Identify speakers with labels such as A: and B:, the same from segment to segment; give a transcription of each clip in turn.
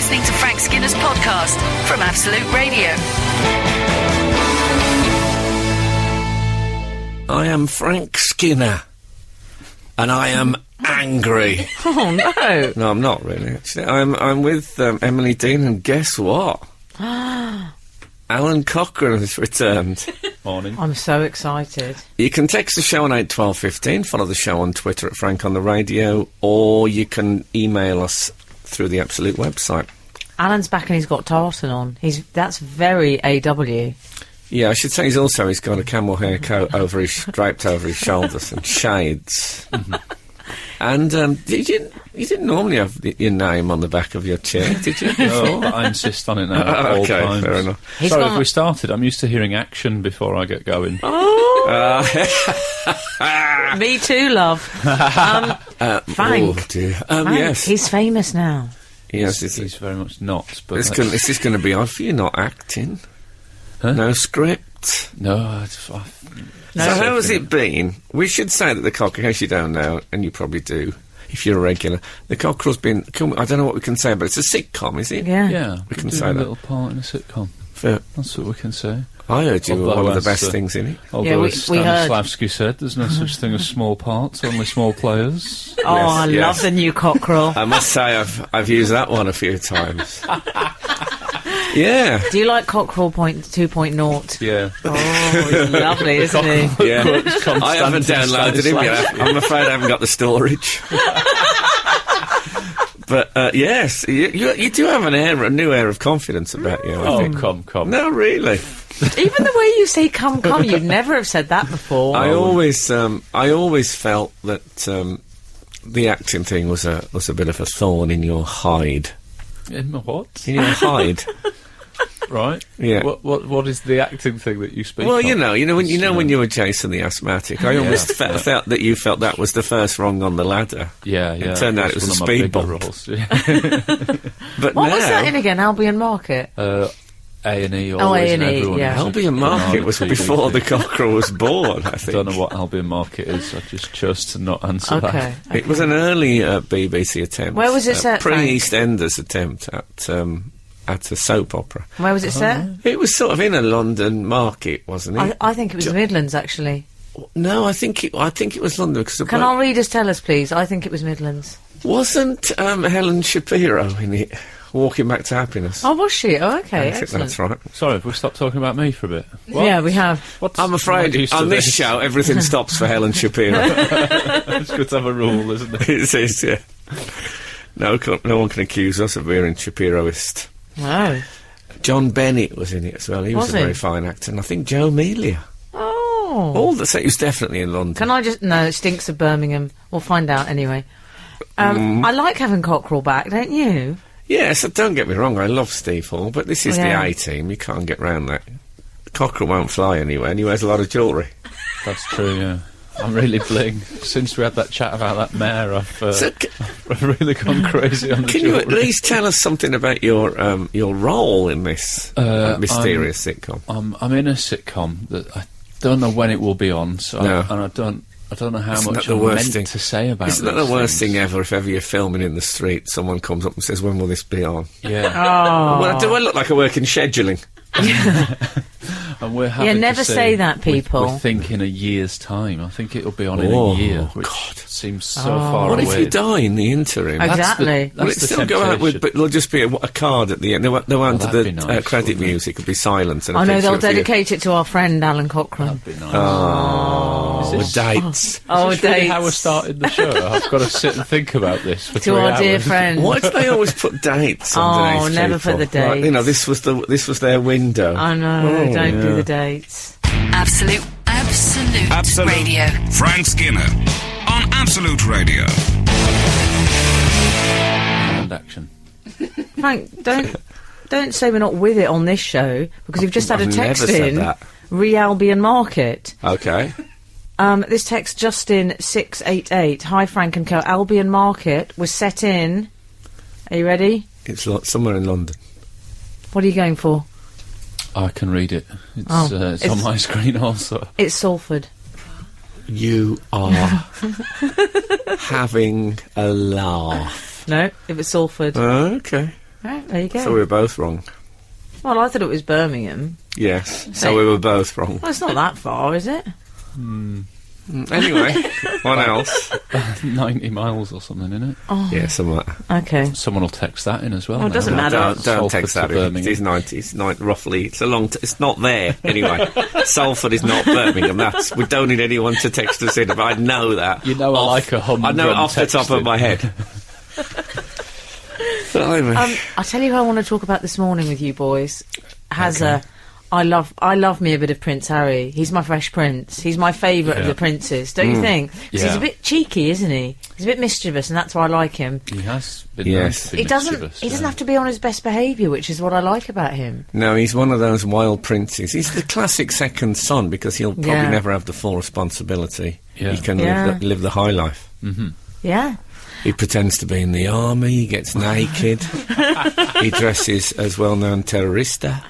A: listening to Frank Skinner's podcast from Absolute Radio.
B: I am Frank Skinner, and I am angry.
C: Oh, no.
B: No, I'm not really, actually. I'm with Emily Dean, and guess what? Alan Cockerel has returned.
D: Morning.
C: I'm so excited.
B: You can text the show on 81215, follow the show on Twitter at Frank on the Radio, or you can email us through the Absolute website.
C: Alan's back and he's got tartan on. That's very AW.
B: Yeah, I should say he's got a camel hair coat draped over his shoulders and shades. And you didn't normally have your name on the back of your chair, did you?
D: No, I insist on it now at all
B: Okay,
D: times.
B: fair enough.
D: Sorry, if we started, I'm used to hearing action before I get going.
C: Me too, love. Frank.
B: Oh, dear.
C: Frank,
B: yes.
C: he's famous now.
B: Yes,
D: He's very much not. But
B: this is going to be odd for you, not acting.
D: Huh?
B: No script.
D: No,
B: So how has it been? We should say that the Cockerel, in case you don't know, and you probably do, if you're a regular, the Cockerel's been, I don't know what we can say, but it's a sitcom, is it?
C: Yeah.
B: We can
D: do
B: say
D: a
B: that.
D: little part in a sitcom.
B: Fair.
D: That's what we can say.
B: I heard you were
D: Although,
B: one of the
D: as,
B: best things in it.
D: Although,
C: we
D: as
C: heard.
D: Stanislavski said, there's no such thing as small parts, only small players.
C: Oh, I
B: yes.
C: love the new Cockerel.
B: I must say I've used that one a few times. Yeah.
C: Do you like Cockerel 2.0?
D: Yeah.
C: Oh, he's lovely, isn't he?
B: Yeah. I haven't downloaded him yet. I'm afraid I haven't got the storage. But yes, you do have a new air of confidence about you. I think.
D: Come.
B: No, really.
C: Even the way you say come, you'd never have said that before.
B: I always felt that the acting thing was a bit of a thorn in your hide.
D: In my what?
B: In your hide.
D: Right.
B: Yeah.
D: What is the acting thing that you speak
B: Well,
D: of?
B: when you were Jason the asthmatic, I almost felt that you felt that was the first rung on the ladder.
D: Yeah.
B: It turned out it was a
D: one of my
B: speed
D: bigger
B: bump.
D: roles, yeah.
B: But
C: What
B: now,
C: was that in again? Albion Market?
D: A&E.
C: Oh,
D: always,
C: A&E,
D: and everyone
C: yeah.
D: has a
B: Albion Market was
D: TV
B: before the
D: thing.
B: Cockerel was born, I
D: I
B: think.
D: don't know what Albion Market is. I just chose to not answer
C: Okay.
D: that.
B: It was an early BBC attempt.
C: Where was it set, Frank?
B: Pre-EastEnders attempt at a soap opera.
C: Where was it set?
B: It was sort of in a London market, wasn't it?
C: I think it was the Midlands, actually.
B: No, I think it was London. Cause
C: Can our readers tell us, please? I think it was Midlands.
B: Wasn't Helen Shapiro in it? Walking Back to Happiness.
C: Oh, was she? Oh, okay,
B: I think
C: excellent.
B: that's right.
D: Sorry, have we stopped talking about me for a bit?
C: Yeah, we have.
B: I'm afraid on this show everything stops for Helen Shapiro.
D: It's good to have a rule, isn't it?
B: It is, yeah. No one can accuse us of being Shapiroist.
C: No.
B: John Bennett was in it as well. He was
C: Was
B: a
C: he?
B: very fine actor. And I think Joe Melia.
C: Oh.
B: All the same, he was definitely in London.
C: Can I just... No, it stinks of Birmingham. We'll find out anyway. I like having Cockerel back, don't you?
B: Yes, don't get me wrong, I love Steve Hall, but this is
C: Yeah.
B: the A-team. You can't get round that. Cockerel won't fly anywhere, and he wears a lot of jewellery.
D: That's true, yeah. I'm really bling. Since we had that chat about that mayor, I've really gone crazy on the
B: Can you at
D: jewellery.
B: least tell us something about your role in this mysterious sitcom?
D: I'm in a sitcom that I don't know when it will be on, so
B: No.
D: I don't know how
B: Isn't
D: much
B: that the
D: I'm
B: worst
D: meant
B: thing?
D: to say about
B: Isn't that the
D: these
B: worst
D: things.
B: thing ever? If ever you're filming in the street, someone comes up and says, "When will this be on?"
D: Yeah.
C: Oh.
B: Well, do I look like I work in scheduling?
D: And we're having to
C: never say that, people.
D: We think in a year's time. I think it'll be on
B: Oh,
D: in a year, which
B: God.
D: seems so far
B: What
D: away.
B: if you die in the interim?
C: Exactly.
B: Will it
D: That's the
B: still go out with?
D: temptation.
B: But there'll just be a card at the end. They won't do
D: that'd be
B: the
D: nice,
B: credit
D: wouldn't it?
B: music. It'll be silent. And a
C: Oh, no,
B: picture
C: they'll
B: of you.
C: dedicate it to our friend Alan Cochrane.
D: That'd be nice.
B: Oh,
D: Is this-
B: dates.
C: Oh,
D: Is this really
C: dates.
D: how we started the show? I've got to sit and think about this for
C: To
D: 3
C: our
D: hours.
C: dear friend.
B: Why do they always put dates
C: Oh,
B: on today's
C: never put
B: people?
C: the
B: Like, you know,
C: dates.
B: this was their window.
C: I know,
B: Oh,
C: don't do
B: yeah.
C: the dates.
A: Absolute Radio.
E: Frank Skinner on Absolute Radio.
D: And action.
C: Frank, don't say we're not with it on this show, because you've just had a
B: I've
C: text
B: never said
C: in.
B: that.
C: Albion Market.
B: Okay.
C: This text just in 688. Hi Frank and Co. Albion Market was set in. Are you ready?
B: It's somewhere in London.
C: What are you going for?
D: I can read it. It's on
C: it's-
D: my screen also.
C: It's Salford.
B: You are having a laugh.
C: No, if it's Salford.
B: Okay.
C: Right, there you go.
B: So we were both wrong.
C: Well, I thought it was Birmingham.
B: Yes, so we were both wrong.
C: Well, it's not that far, is it?
B: Anyway, what else?
D: 90 miles or something, isn't it?
B: Yeah, something like that.
C: Okay.
D: Someone will text that in as well.
C: Well, it
D: now.
C: doesn't matter.
B: Don't
D: Salford
B: text
D: to
B: that.
D: Birmingham.
B: It's 90. It's roughly. It's a long. It's not there anyway. Salford is not Birmingham. We don't need anyone to text us in. But I know that.
D: You know, I like a hum.
B: I know it off the top of my head.
C: I'll tell you who I want to talk about this morning with you boys. I love me a bit of Prince Harry. He's my fresh prince. He's my favourite of the princes, don't you think? 'Cause he's a bit cheeky, isn't he? He's a bit mischievous, and that's why I like him.
D: He has been.
B: Yes.
C: He doesn't have to be on his best behaviour, which is what I like about him.
B: No, he's one of those wild princes. He's the classic second son because he'll probably never have the full responsibility.
D: Yeah.
B: He can live the high life.
C: Yeah.
B: He pretends to be in the army. He gets naked. He dresses as well-known terrorista.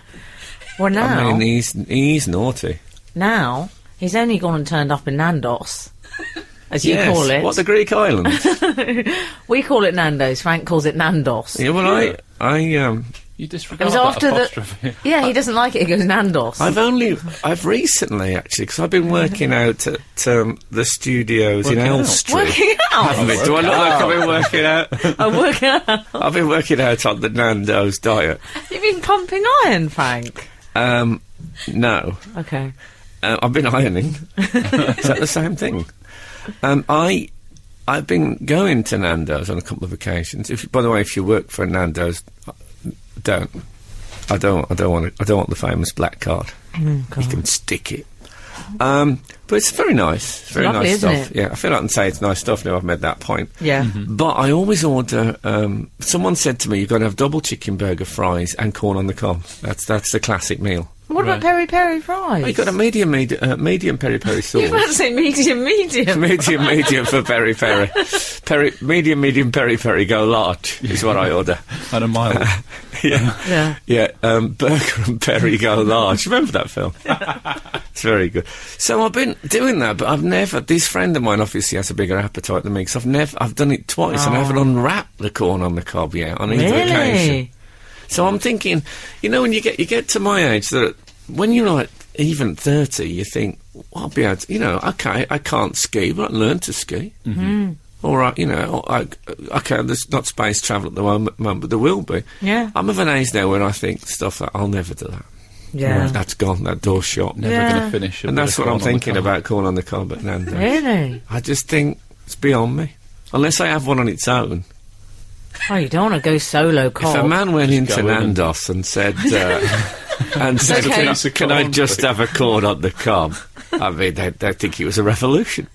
C: Well, now...
B: I mean, he's naughty.
C: Now, he's only gone and turned up in Nandos, as you call it.
B: What, the Greek island?
C: We call it Nando's. Frank calls it Nandos.
B: Yeah, well,
D: You disregard
C: It was after
D: that apostrophe.
C: Yeah, he doesn't like it. He goes Nandos.
B: I've recently, actually, because I've been working out at the studios in Elstree.
C: Working out?
B: Haven't been. Do I look like I've been working out?
C: I'm working out.
B: I've been working out on the Nando's diet.
C: You've been pumping iron, Frank.
B: No.
C: Okay.
B: I've been ironing. Is that the same thing? I've been going to Nando's on a couple of occasions. By the way, if you work for Nando's, I don't want the famous black card. You can stick it. But it's very nice. It's very
C: lovely,
B: nice
C: isn't
B: stuff.
C: it?
B: Yeah, I feel like I can say it's nice stuff now I've made that point.
C: Yeah.
B: But I always order. Someone said to me, "You've got to have double chicken burger, fries, and corn on the cob." That's the classic meal.
C: What about peri-peri fries?
B: Oh, you got a medium peri-peri sauce.
C: You were about to say medium.
B: medium for peri-peri. Medium peri-peri, go large is what I order.
D: And a mile.
B: Yeah. Burger and peri, go large. Remember that film? It's very good. So I've been doing that, but I've never. This friend of mine obviously has a bigger appetite than me because I've done it twice and I haven't unwrapped the corn on the cob yet on either occasion. So I'm thinking, when you get to my age, that when you're like even 30, you think, well, I'll be able to, okay, I can't ski, but I learn to ski. Mm-hmm. All right, okay, there's not space travel at the moment, but there will be.
C: Yeah.
B: I'm of an age now where I think stuff like, I'll never do that.
C: Yeah.
B: That's gone, that door's shut.
D: Never going to finish.
B: And that's what I'm thinking about corn on the cob at Nando's.
C: Really?
B: I just think it's beyond me. Unless I have one on its own.
C: Oh, you don't want to go solo cob.
B: If a man went into Nando's and said, can I just have a corn on the cob? I mean, they'd think he was a revolutionary.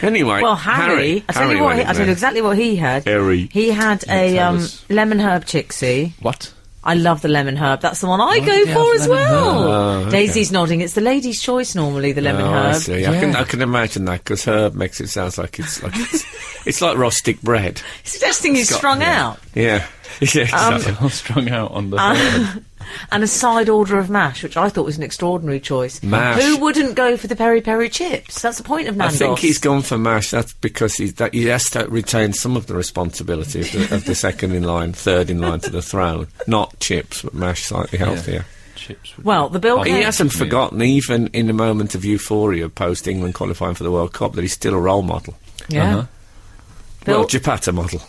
B: Anyway,
C: well, Harry, I tell you exactly what he had.
B: Harry.
C: He had a lemon herb chicksy.
D: What?
C: I love the lemon herb. That's the one I go for as well.
B: Okay.
C: Daisy's nodding. It's the lady's choice normally, the lemon herb.
B: I see.
C: Yeah.
B: I can imagine that because herb makes it sound like it's like rustic bread.
C: Suggesting he's strung out.
B: Yeah. Yeah, exactly.
D: All strung out on the.
C: And a side order of mash, which I thought was an extraordinary choice.
B: Mash.
C: Who wouldn't go for the peri-peri chips? That's the point of Nando's.
B: I think he's gone for mash. That's because he has to retain some of the responsibility of the second in line, third in line to the throne. Not chips, but mash, slightly healthier.
D: Chips.
C: Well, the bill.
B: He hasn't forgotten, even in a moment of euphoria post England qualifying for the World Cup, that he's still a role model.
C: Yeah.
D: Uh-huh.
B: Well, Japata model.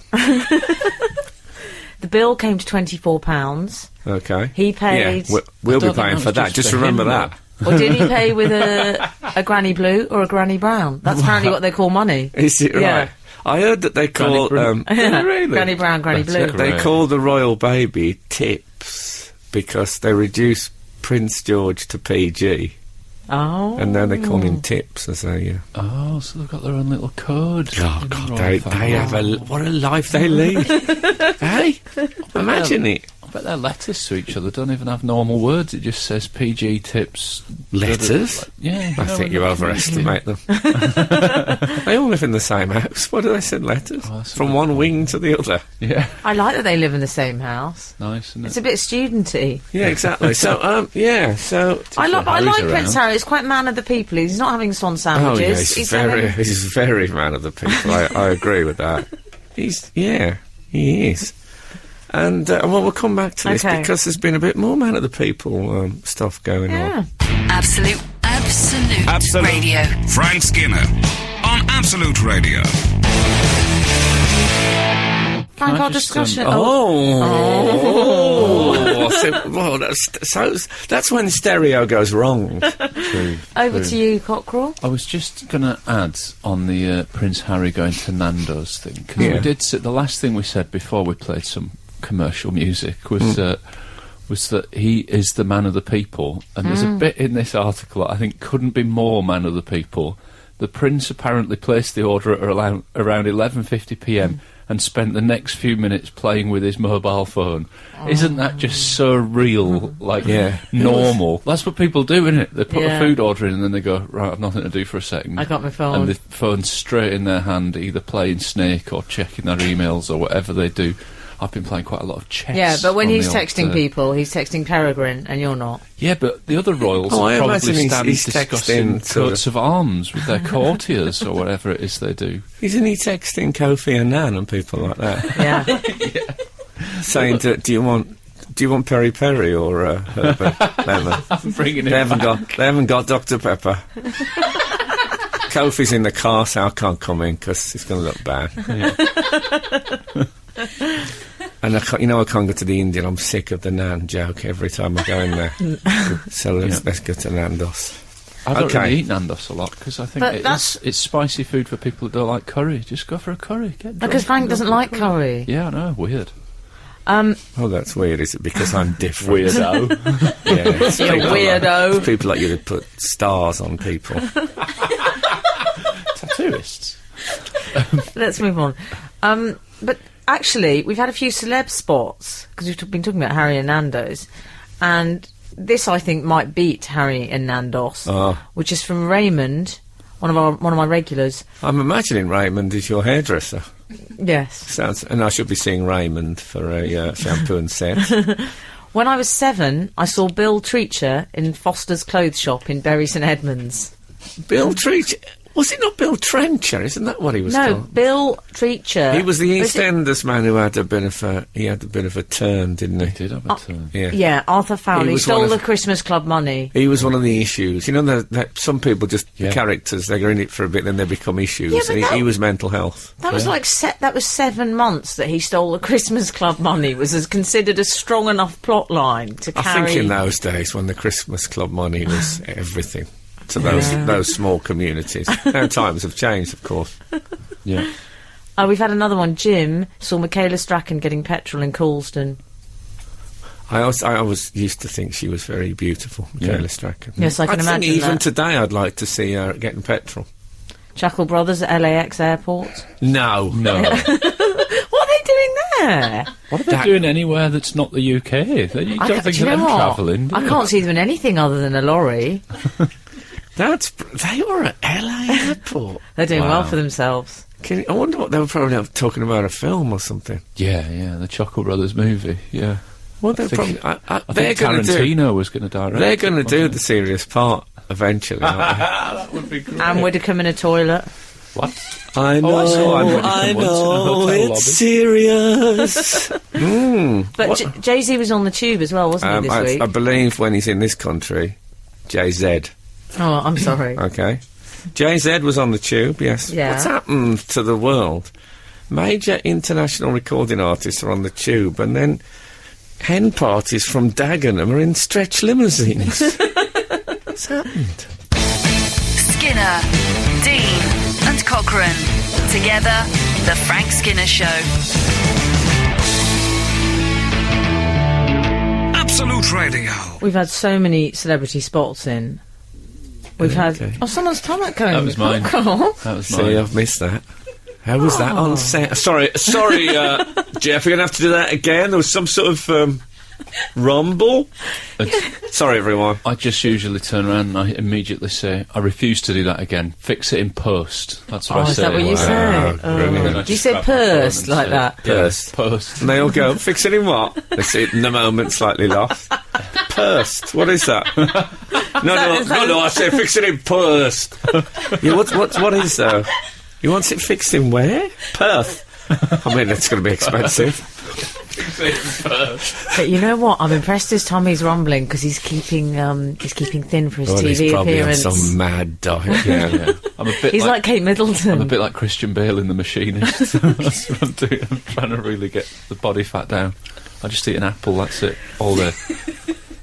C: The bill came to £24.
B: Okay.
C: He paid...
B: Yeah, we'll be paying for that. Just remember that.
C: Or did he pay with a Granny Blue or a Granny Brown? That's apparently what they call money.
B: Is it right?
C: Yeah.
B: I heard that they call... really?
C: Granny Brown, Granny Blue.
B: They call the royal baby tips because they reduce Prince George to PG.
C: Oh.
B: And then they call him tips as a...
D: Oh, so they've got their own little code.
B: Oh, God, they have what a life they lead. Hey? Imagine it.
D: I bet their letters to each other don't even have normal words. It just says PG tips.
B: Letters?
D: Yeah.
B: I think you overestimate them. They all live in the same house. What do they send letters? From one wing to the other.
D: Yeah.
C: I like that they live in the same house.
D: Nice, isn't it?
C: It's a bit studenty.
B: Yeah, exactly. So, so...
C: I like Prince Harry. He's quite man of the people. He's not having swan sandwiches.
B: Oh, yeah, he's very man of the people. I agree with that. He is. And, we'll come back to this
C: Okay.
B: because there's been a bit more Man of the People stuff going on.
A: Absolute Radio.
E: Frank Skinner on Absolute Radio.
C: Frank, our
D: just,
C: discussion.
B: That's when stereo goes wrong.
D: True,
C: Over
D: true.
C: to you, Cockerel.
D: I was just going to add on the Prince Harry going to Nando's thing, because
B: Yeah.
D: we did the last thing we said before we played some commercial music was that he is the man of the people, and there's a bit in this article that I think couldn't be more man of the people. The Prince apparently placed the order at around 11:50pm and spent the next few minutes playing with his mobile phone. Isn't that just so real, normal? That's what people do, isn't it? They put a food order in and then they go, right, I've nothing to do for a second.
C: I got my phone.
D: And the phone's straight in their hand, either playing Snake or checking their emails or whatever they do. I've been playing quite a lot of chess.
C: Yeah, but when
D: on
C: he's
D: the old,
C: texting people, he's texting Peregrine, and you're not.
D: Yeah, but the other royals
B: I
D: probably
B: imagine
D: stand
B: he's
D: discussing
B: texting sort
D: coats of arms with their courtiers or whatever it is they do.
B: Isn't he texting Kofi Annan and people like that?
C: Yeah.
B: Saying, do you want Peri Peri or Herbert Lemon?
D: Bringing
B: They
D: it back.
B: haven't got Dr Pepper. Kofi's in the car, so I can't come in because it's going to look bad. And I can't go to the Indian. I'm sick of the Nan joke every time I go in there. So let's go to Nando's.
D: I don't
B: Okay.
D: really eat Nando's a lot because I think
C: But
D: it's spicy food for people who don't like curry. Just go for a curry. Get drunk
C: Because Frank
D: and go
C: doesn't
D: for a
C: like curry.
D: Yeah, I know. Weird.
B: Oh, that's weird. Is it because I'm different?
D: Weirdo.
B: Yeah, it's
C: You
B: people
C: weirdo.
B: Like, people like you that put stars on people.
D: Tattooists.
C: Let's move on. But actually, we've had a few celeb spots, because we've been talking about Harry and Nando's, and this, I think, might beat Harry and Nando's, which is from Raymond, one of my regulars.
B: I'm imagining Raymond is your hairdresser.
C: Yes.
B: And I should be seeing Raymond for a shampoo and set.
C: When I was 7, I saw Bill Treacher in Foster's clothes shop in Bury St Edmunds.
B: Bill Treacher. Was it not Bill Trencher? Isn't that what he was
C: No,
B: called?
C: Bill Treacher.
B: He was the EastEnders man who had a bit of a turn, didn't he?
D: He did have a turn.
B: Yeah.
C: Arthur Fowler.
B: He
C: He
B: was
C: stole
B: one
C: the
B: of-
C: Christmas Club money.
B: He was one of the issues. You know, that some people just
D: Yeah.
B: characters. They're in it for a bit, then they become issues.
C: Yeah, but
B: and
C: that-
B: he was mental health.
C: That was that was 7 months that he stole the Christmas Club money. Was considered a strong enough plot line to
B: I
C: carry.
B: think in those days when the Christmas Club money was everything to those small communities. Now times have changed, of course.
D: Yeah.
C: We've had another one. Jim saw Michaela Strachan getting petrol in Coulsdon.
B: I always used to think she was very beautiful, Michaela Strachan.
C: Yes, I can
B: think
C: imagine
B: even
C: that.
B: today I'd like to see her getting petrol.
C: Chuckle Brothers at LAX airport.
B: No.
D: No.
C: What are they doing there?
D: What are they doing anywhere that's not the UK? You don't think
C: do
D: of
C: you
D: them
C: know what?
D: travelling, do
C: I
D: you?
C: can't see them in anything other than a lorry.
B: They were at LA Airport.
C: They're doing well
D: Wow.
C: for themselves.
B: I wonder what they were probably talking about, a film or something.
D: Yeah, the Chuckle Brothers movie, yeah.
B: Well, they're
D: I think-
B: probably.
D: I
B: they're
D: think
B: going to do.
D: Tarantino was going to direct.
B: They're going to do the serious part eventually. Aren't
D: That would be great.
C: And Widdicombe in a toilet.
D: What?
B: they? I know.
D: I saw Anne Widdecombe
B: I
D: once in a
B: know.
D: hotel
B: It's
D: lobby.
B: serious.
C: But Jay-Z was on the tube as well, wasn't he, this week?
B: I believe when he's in this country, Jay-Z.
C: Oh, I'm sorry.
B: Okay. Jay-Z was on the tube, yes.
C: Yeah.
B: What's happened to the world? Major international recording artists are on the tube, and then hen parties from Dagenham are in stretch limousines. What's happened?
A: Skinner, Dean, and Cochrane. Together, The Frank Skinner Show.
E: Absolute Radio.
C: We've had so many celebrity spots in. We've had...
B: okay.
C: Oh, someone's stomach going.
D: That was mine.
C: Oh.
D: That was
B: See,
D: mine.
B: I've missed that. How was that on set? Sorry, Jeff, you're going to have to do that again. There was some sort of rumble. Sorry, everyone.
D: I just usually turn around and I immediately say, I refuse to do that again. Fix it in post. That's what I say.
C: Is that what you
B: Wow,
C: say?
B: brilliant.
D: And then I
C: Do you
D: just
C: say
D: grab my phone
C: pursed
D: and
C: like
D: say,
C: that?
D: Yeah,
B: Pursed.
D: post.
B: And they all go, fix it in what? They see it in the moment, slightly lost. Pursed. What is that? No, I say fix it in pursed. Yeah, what is though? He wants it fixed in where? Perth. I mean, that's going to be expensive.
C: But you know what? I'm impressed his tummy's rumbling because he's keeping thin for his
B: He's
C: TV
B: probably on
C: appearance.
B: some mad diet.
D: Yeah. I'm a bit
C: He's like Kate Middleton.
D: I'm a bit like Christian Bale in The Machinist. That's what I'm doing. I'm trying to really get the body fat down. I just eat an apple, that's it, all day.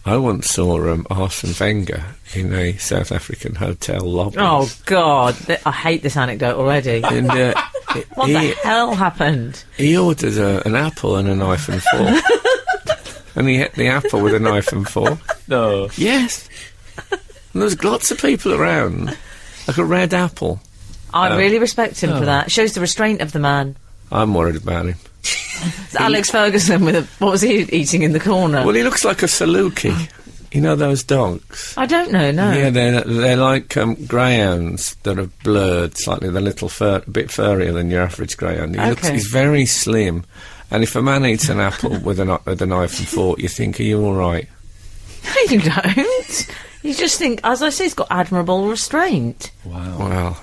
B: I once saw Arsene Wenger in a South African hotel lobby.
C: Oh, God. I hate this anecdote already.
B: And
C: What the hell happened?
B: he ordered an apple and a knife and fork. And he ate the apple with a knife and fork.
D: No.
B: Yes. And there was lots of people around. Like a red apple.
C: I really respect him for that. Shows the restraint of the man.
B: I'm worried about him.
C: It's Alex Ferguson with what was he eating in the corner?
B: Well, he looks like a Saluki. You know those dogs?
C: I don't know, no.
B: Yeah, they're like greyhounds that are blurred slightly. They're a bit furrier than your average greyhound. He's very slim. And if a man eats an apple with a knife and fork, you think, are you all right?
C: No, you don't. You just think, as I say, he's got admirable restraint.
D: Wow.
B: Well,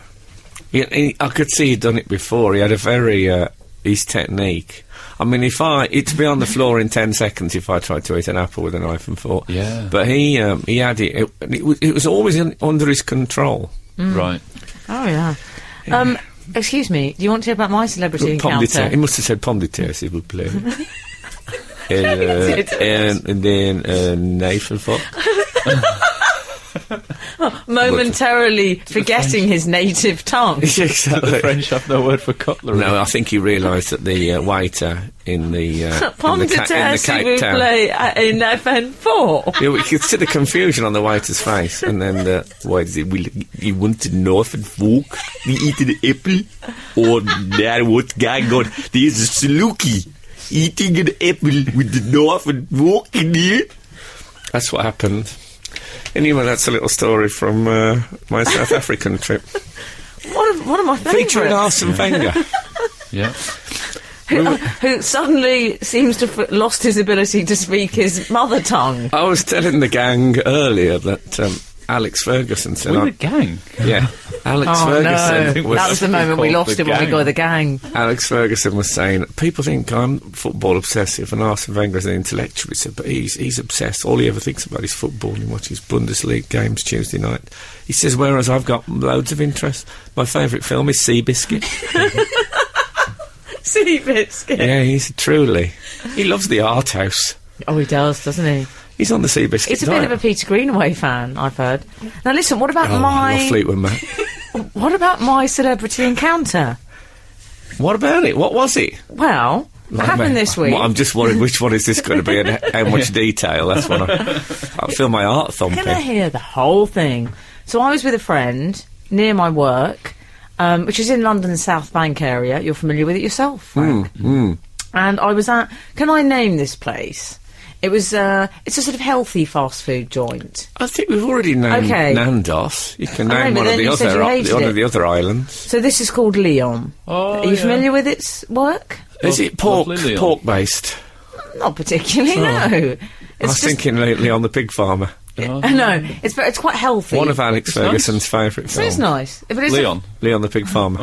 B: I could see he'd done it before. He had a very... his technique. I mean, it'd be on the floor in 10 seconds if I tried to eat an apple with a knife and fork.
D: Yeah.
B: But he had it. It was always under his control.
D: Right.
C: Oh, yeah. Excuse me, do you want to hear about my celebrity encounter?
B: He must have said pomme de terre, s'il vous plaît. and then knife and fork.
C: Momentarily forgetting his native tongue.
B: Exactly.
D: The French have no word for cutlery.
B: No, I think he realised that the waiter in the
C: Pomme de terre, s'il vous
B: Town.
C: plaît, a knife and fork.
B: Yeah, we could see the confusion on the waiter's face, and then the waiter said, "Well, you want a knife and fork? You eat an apple? Or now what's going on? There's a Saluki eating an apple with the knife and fork in here." That's what happened. Anyway, that's a little story from my South African trip.
C: One of my favourites.
B: Featuring Arsene Wenger.
D: Yeah.
C: Who suddenly seems to have lost his ability to speak his mother tongue.
B: I was telling the gang earlier that Alex Ferguson said...
D: We're the gang.
B: Yeah. Alex Ferguson...
C: No. That was the moment we lost him when we got the gang.
B: Alex Ferguson was saying, people think I'm football obsessive and Arsene Wenger is an intellectual. He said, but he's obsessed. All he ever thinks about is football and he watches Bundesliga games Tuesday night. He says, whereas I've got loads of interest. My favourite film is Seabiscuit.
C: Seabiscuit.
B: Yeah, he's truly... He loves the art house.
C: Oh, he does, doesn't he?
B: He's on the Seabiscuit
C: He's a bit of a Peter Greenaway fan, I've heard. Now listen, what about
B: I love Fleetwood Mac.
C: What about my celebrity encounter?
B: What about it? What was it?
C: Well, what happened this week?
B: I'm just worried which one is this going to be and how much detail. That's what I feel my heart thumping.
C: Can I hear the whole thing? So I was with a friend near my work, which is in London's South Bank area. You're familiar with it yourself, Frank. And I was at... Can I name this place? It was... it's a sort of healthy fast food joint.
B: I think we've already named Nandos. You can name one of the other islands.
C: So this is called Leon.
D: Oh,
C: Are you familiar with its work?
B: Is it pork-based?
C: Not particularly, no.
B: I was thinking lately on The Pig Farmer.
C: No, it's quite healthy.
B: One of Alex Ferguson's favourite films.
C: It's nice. But it's
D: Leon
B: the Pig Farmer.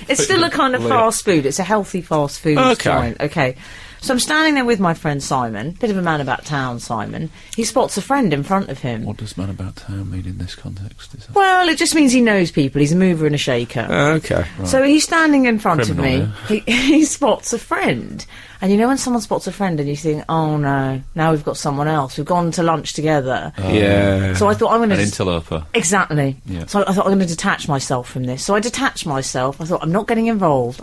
C: It's still a kind of fast food. It's a healthy fast food joint. Okay. So I'm standing there with my friend Simon, bit of a man about town, Simon. He spots a friend in front of him.
D: What does man about town mean in this context?
C: Well, it just means he knows people. He's a mover and a shaker.
B: Okay.
D: Right.
C: So he's standing in front of me.
D: Yeah.
C: He spots a friend. And you know when someone spots a friend and you think, oh no, now we've got someone else. We've gone to lunch together.
B: Yeah.
C: So I thought I'm going to...
D: An interloper.
C: Exactly.
D: Yeah.
C: So I thought I'm going to detach myself from this. So I detached myself. I thought, I'm not getting involved.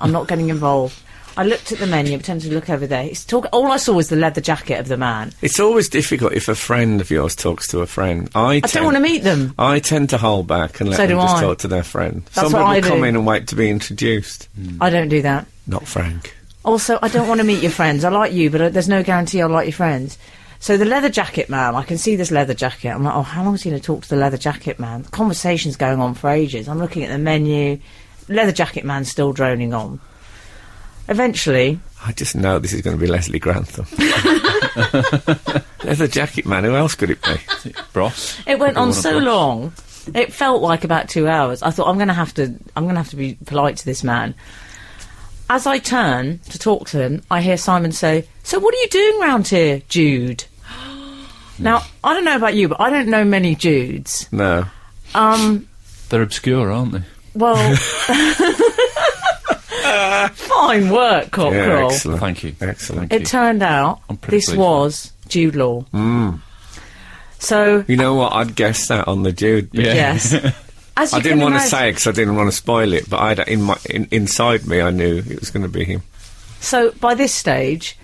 C: I looked at the menu, pretended to look over there. All I saw was the leather jacket of the man.
B: It's always difficult if a friend of yours talks to a friend. I
C: don't want to meet them.
B: I tend to hold back and let them just talk to their friend.
C: That's
B: Some
C: what
B: people
C: I
B: come
C: do.
B: in and wait to be introduced.
C: I don't do that.
B: Not Frank.
C: Also, I don't want to meet your friends. I like you, but there's no guarantee I'll like your friends. So the leather jacket man, I can see this leather jacket. I'm like, oh, how long is he going to talk to the leather jacket man? The conversation's going on for ages. I'm looking at the menu. Leather jacket man's still droning on. Eventually...
B: I just know this is going to be Leslie Grantham. Leather jacket man, who else could it be?
D: Bros.
C: It went on so long. It felt like about 2 hours. I thought I'm going to have to be polite to this man. as I turn to talk to him, I hear Simon say, "So what are you doing round here, Jude?" Now, I don't know about you, but I don't know many Judes.
B: No.
D: They're obscure, aren't they?
C: Well, fine work, Cockerel.
B: Yeah, excellent.
D: Thank you.
B: Excellent.
C: It turned out
D: I'm pretty
C: this
D: pleased
C: was Jude Law. So,
B: You know what? I'd guess that on the Jude bit.
C: yes. As you
B: I didn't
C: can
B: want to
C: imagine-
B: say it because I didn't want to spoil it, but inside me, I knew it was going to be him.
C: So, by this stage,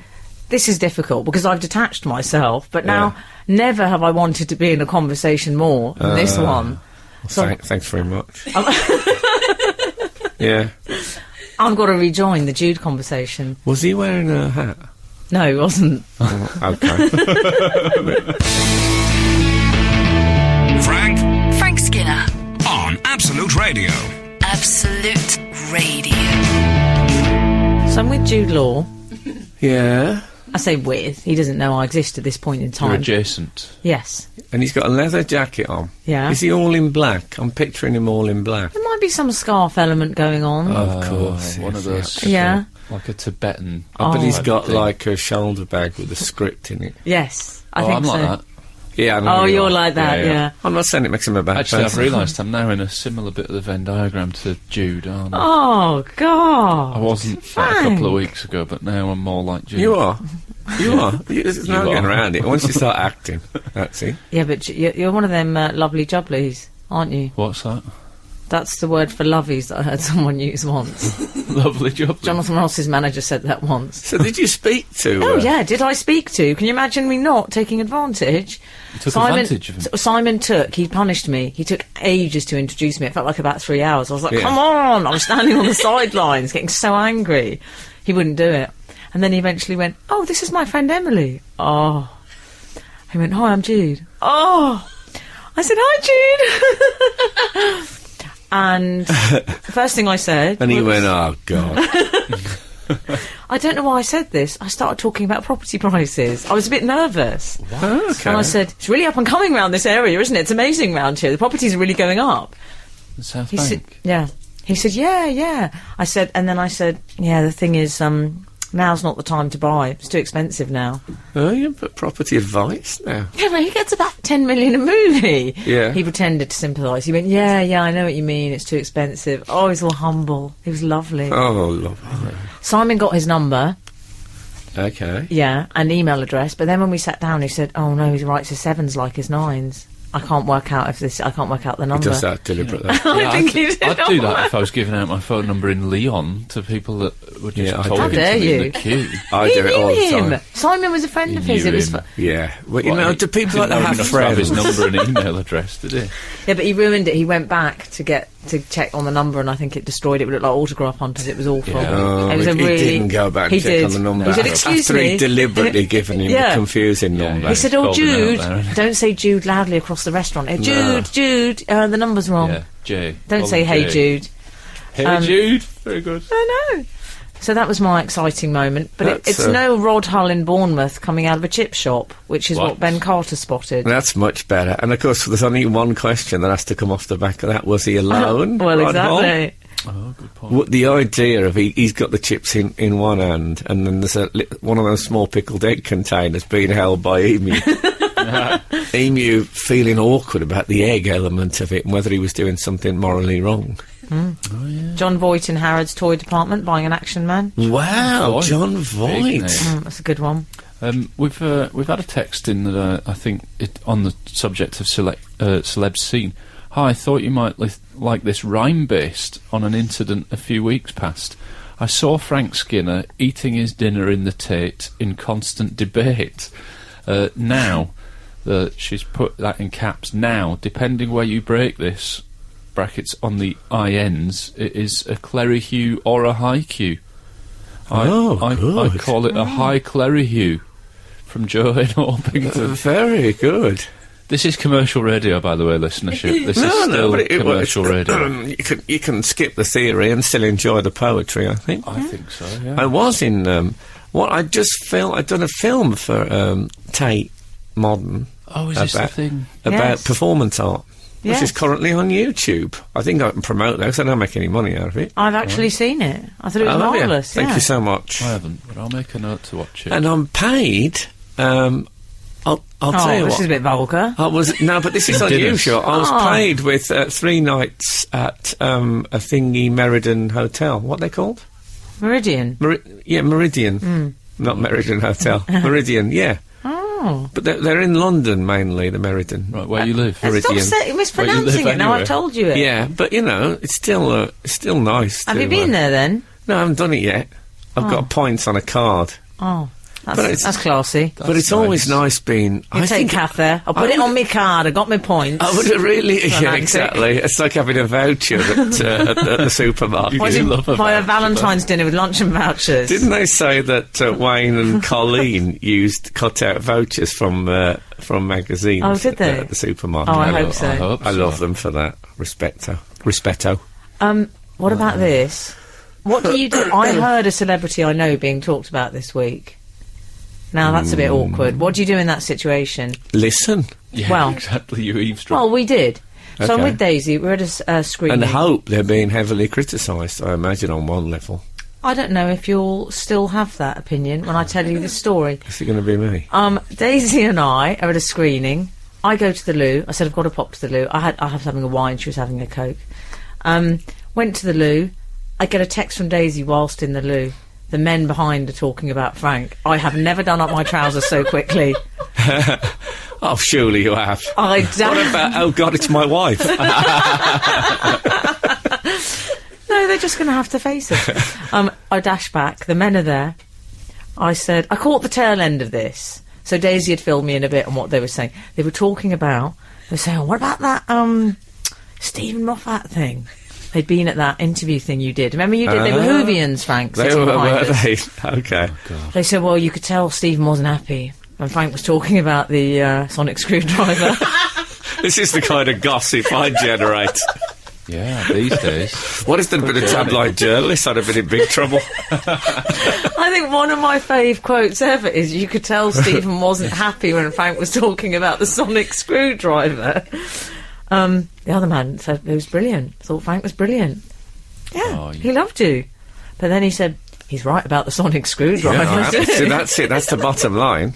C: this is difficult because I've detached myself, but now never have I wanted to be in a conversation more than this one. So
B: Thanks very much. Yeah.
C: I've got to rejoin the Jude conversation.
B: Was he wearing a hat?
C: No, he wasn't.
B: Oh, okay.
A: Frank Skinner.
E: On Absolute Radio.
A: Absolute Radio.
C: So I'm with Jude Law.
B: Yeah.
C: I say with. He doesn't know I exist at this point in
D: You're
C: time.
D: adjacent.
C: Yes.
B: And he's got a leather jacket on.
C: Yeah.
B: Is he all in black? I'm picturing him all in black.
C: There might be some scarf element going on.
B: Of course.
D: One
B: yes,
D: of those.
C: Yeah.
D: Like a Tibetan.
B: But he's got
D: thing.
B: like a shoulder bag with a script in it.
C: Yes, I
D: Oh,
C: think
D: I'm
C: so.
D: like that.
B: Yeah, I know
C: Oh,
B: you
C: you're
B: are.
C: like that, yeah.
B: I'm not saying it makes him a bad
D: Actually, I've
B: person.
D: realised I'm now in a similar bit of the Venn diagram to Jude, aren't I?
C: Oh, God.
D: I wasn't like a couple of weeks ago, but now I'm more like Jude.
B: You are. You are. There's no
D: You
B: getting
D: are.
B: around it. Once you start acting, that's it.
C: Yeah, but you're one of them lovely jubblies, aren't you?
D: What's that?
C: That's the word for lovies that I heard someone use once.
D: Lovely job.
C: Jonathan Ross's manager said that once.
B: So did you speak to...
C: Oh, yeah, did I speak to? Can you imagine me not taking advantage?
D: You took advantage of him.
C: Simon he punished me. He took ages to introduce me. It felt like about 3 hours. I was like,
B: Yeah.
C: come on! I was standing on the sidelines, getting so angry. He wouldn't do it. And then he eventually went, oh, this is my friend Emily. Oh. He went, hi, I'm Jude. Oh. I said, hi, Jude. And the first thing I said...
B: And he
C: was-
B: went, oh, God.
C: I don't know why I said this. I started talking about property prices. I was a bit nervous.
B: Okay.
C: And I said, it's really up and coming round this area, isn't it? It's amazing round here. The properties are really going up.
D: The South
C: He said,
D: Bank.
C: yeah. He said, yeah. I said, yeah, the thing is, now's not the time to buy. It's too expensive now.
B: Oh, you put property advice now.
C: Yeah, but he gets about 10 million a movie.
B: Yeah.
C: He pretended to sympathise. He went, yeah, I know what you mean. It's too expensive. Oh, he's all humble. He was lovely.
B: Oh, lovely.
C: Simon got his number.
B: Okay.
C: Yeah, and email address. But then when we sat down, he said, "Oh no, he writes his sevens like his nines. I can't work out the
B: He
C: number."
B: does that deliberately.
C: I think he did.
D: I'd do that if I was giving out my phone number in Leon to people that were just
B: Yeah, I
D: talking
C: How dare
D: to me in
C: you.
D: the queue.
B: I
C: He
B: do it all
C: knew
B: the
C: him.
B: time.
C: Simon was a friend
D: He
C: of his.
D: knew
C: It was
D: him.
B: Yeah. Well, you
D: What,
B: know,
D: he
B: do people like
D: didn't
B: that
D: know
B: have
D: enough to have
B: friends?
D: his number and email address, did he?
C: yeah, but he ruined it. He went back to check on the number, and I think it destroyed it. It looked like autograph hunters. It was awful.
D: Yeah.
B: Oh,
C: it was
B: he
C: a really.
B: didn't go back
C: He
B: and check
C: did.
B: on the number.
C: He said, "Excuse
B: after
C: me."
B: he'd deliberately given him
C: Yeah.
B: a confusing number.
C: He said, "Oh,
D: Called him out
C: Jude,
D: there,
C: don't say Jude loudly across the restaurant. Hey,
B: No.
C: Jude, the number's wrong.
D: Yeah, Jay.
C: Don't
D: Call
C: say,
D: him
C: hey,
D: Jay.
C: Jude."
D: Hey, Jude. Very good.
C: I know. So that was my exciting moment. But
B: That's,
C: it's no Rod Hull in Bournemouth coming out of a chip shop, which is what
D: What?
C: Ben Carter spotted.
B: That's much better. And of course, there's only one question that has to come off the back of that. Was he alone?
C: Well,
B: Rod Hull?
C: exactly.
D: Oh, good point.
B: What the idea of he's got the chips in one hand, and then there's one of those small pickled egg containers being held by Emu. Emu feeling awkward about the egg element of it and whether he was doing something morally wrong.
C: John Voight in Harrods Toy Department buying an Action Man.
B: Wow,
D: Voight.
B: John
D: Big
B: Voight.
D: name.
C: That's a good one.
D: We've had a text in that I think on the subject of Celeb's scene. Hi, I thought you might like this rhyme based on an incident a few weeks past. I saw Frank Skinner eating his dinner in the Tate in constant debate. Now, she's put that in caps. Now, depending where you break this, brackets on the INs, it is a Clerihue or a high Q. I
B: good.
D: call it a high Clerihue from Joe in Orpington.
B: Very good.
D: This is commercial radio, by the way, listenership. This is still
B: but
D: commercial radio.
B: You can skip the theory and still enjoy the poetry, I think.
D: I think so, yeah.
B: I was in I'd done a film for Tate Modern
D: Oh, is this the
B: about-
D: thing?
B: about
C: Yes.
B: performance art. which is currently on YouTube. I think I can promote that because I don't make any money out of it.
C: I've actually seen it. I thought it was
B: Oh, have you?
C: marvellous.
B: Thank
C: yeah.
B: you so much.
D: I haven't, but I'll make a note to watch it.
B: And I'm paid. I'll tell you
C: this
B: what.
C: is a bit vulgar.
B: I was no, but this is
D: Dinners.
B: unusual. I was
C: Oh.
B: paid with 3 nights at a thingy Meriden Hotel. What they called?
C: Meridian.
B: Meridian. Not Meriden Hotel. Meridian. Yeah,
C: Oh.
B: but they're in London mainly. The Meriden.
D: Right, where you live?
C: Stop
B: Meridian.
C: mispronouncing
D: live
C: it. Now I've
D: anyway.
C: told you it.
B: Yeah, but it's still nice.
C: Have you been there then?
B: No, I haven't done it yet. I've got points on a card.
C: Oh.
B: But it's-
C: That's classy.
B: But it's always nice being.
C: You take half there. I'll put it on my card. I got my points.
B: I would have really. Yeah,
C: Romantic.
B: exactly. It's like having a voucher at the supermarket.
C: Why
D: do
C: did
D: love a
C: buy a
D: voucher,
C: Valentine's dinner with luncheon vouchers?
B: Didn't they say that Wayne and Colleen used cut-out vouchers from magazines?
C: Oh, did they?
B: At the supermarket.
C: Oh, I hope so.
B: I love them for that. Rispetto.
C: What about this? What do you do? I heard a celebrity I know being talked about this week. Now that's a bit awkward. What do you do in that situation?
B: Listen
D: Yeah,
C: Well-
D: exactly. You eavesdrop.
C: Well, we did. So I'm
B: Okay.
C: with Daisy. We're at a screening.
B: and hope they're being heavily criticised. I imagine on one level.
C: I don't know if you'll still have that opinion when I tell you the story.
B: Is it going to be me?
C: Daisy and I are at a screening. I go to the loo. I said I've got to pop to the loo. I was having a wine. She was having a Coke. Went to the loo. I get a text from Daisy whilst in the loo. The men behind are talking about Frank. I have never done up my trousers so quickly.
B: Oh, surely you have.
C: I
B: What
C: don't.
B: about? Oh God, it's my wife.
C: No, they're just going to have to face it. I dash back. The men are there. I said, I caught the tail end of this. So Daisy had filled me in a bit on what they were saying. They were talking about, they were saying, oh, what about that Stephen Moffat thing? They'd been at that interview thing you did. Remember you did? They were Whovians, Frank,
B: They
C: sitting
B: were,
C: behind
B: were
C: us.
B: they? Okay.
C: They said, well, you could tell Stephen wasn't happy when Frank was talking about the sonic screwdriver.
B: This is the kind of gossip I generate.
D: Yeah, these days.
B: What if there'd been a tabloid journalist? I'd have been in big trouble.
C: I think one of my fave quotes ever is, you could tell Stephen wasn't happy when Frank was talking about the sonic screwdriver. The other man said it was brilliant. Thought Frank was brilliant. Yeah,
D: Oh,
C: he loved you. But then he said, he's right about the sonic screwdriver.
B: See, that's it. That's the bottom line.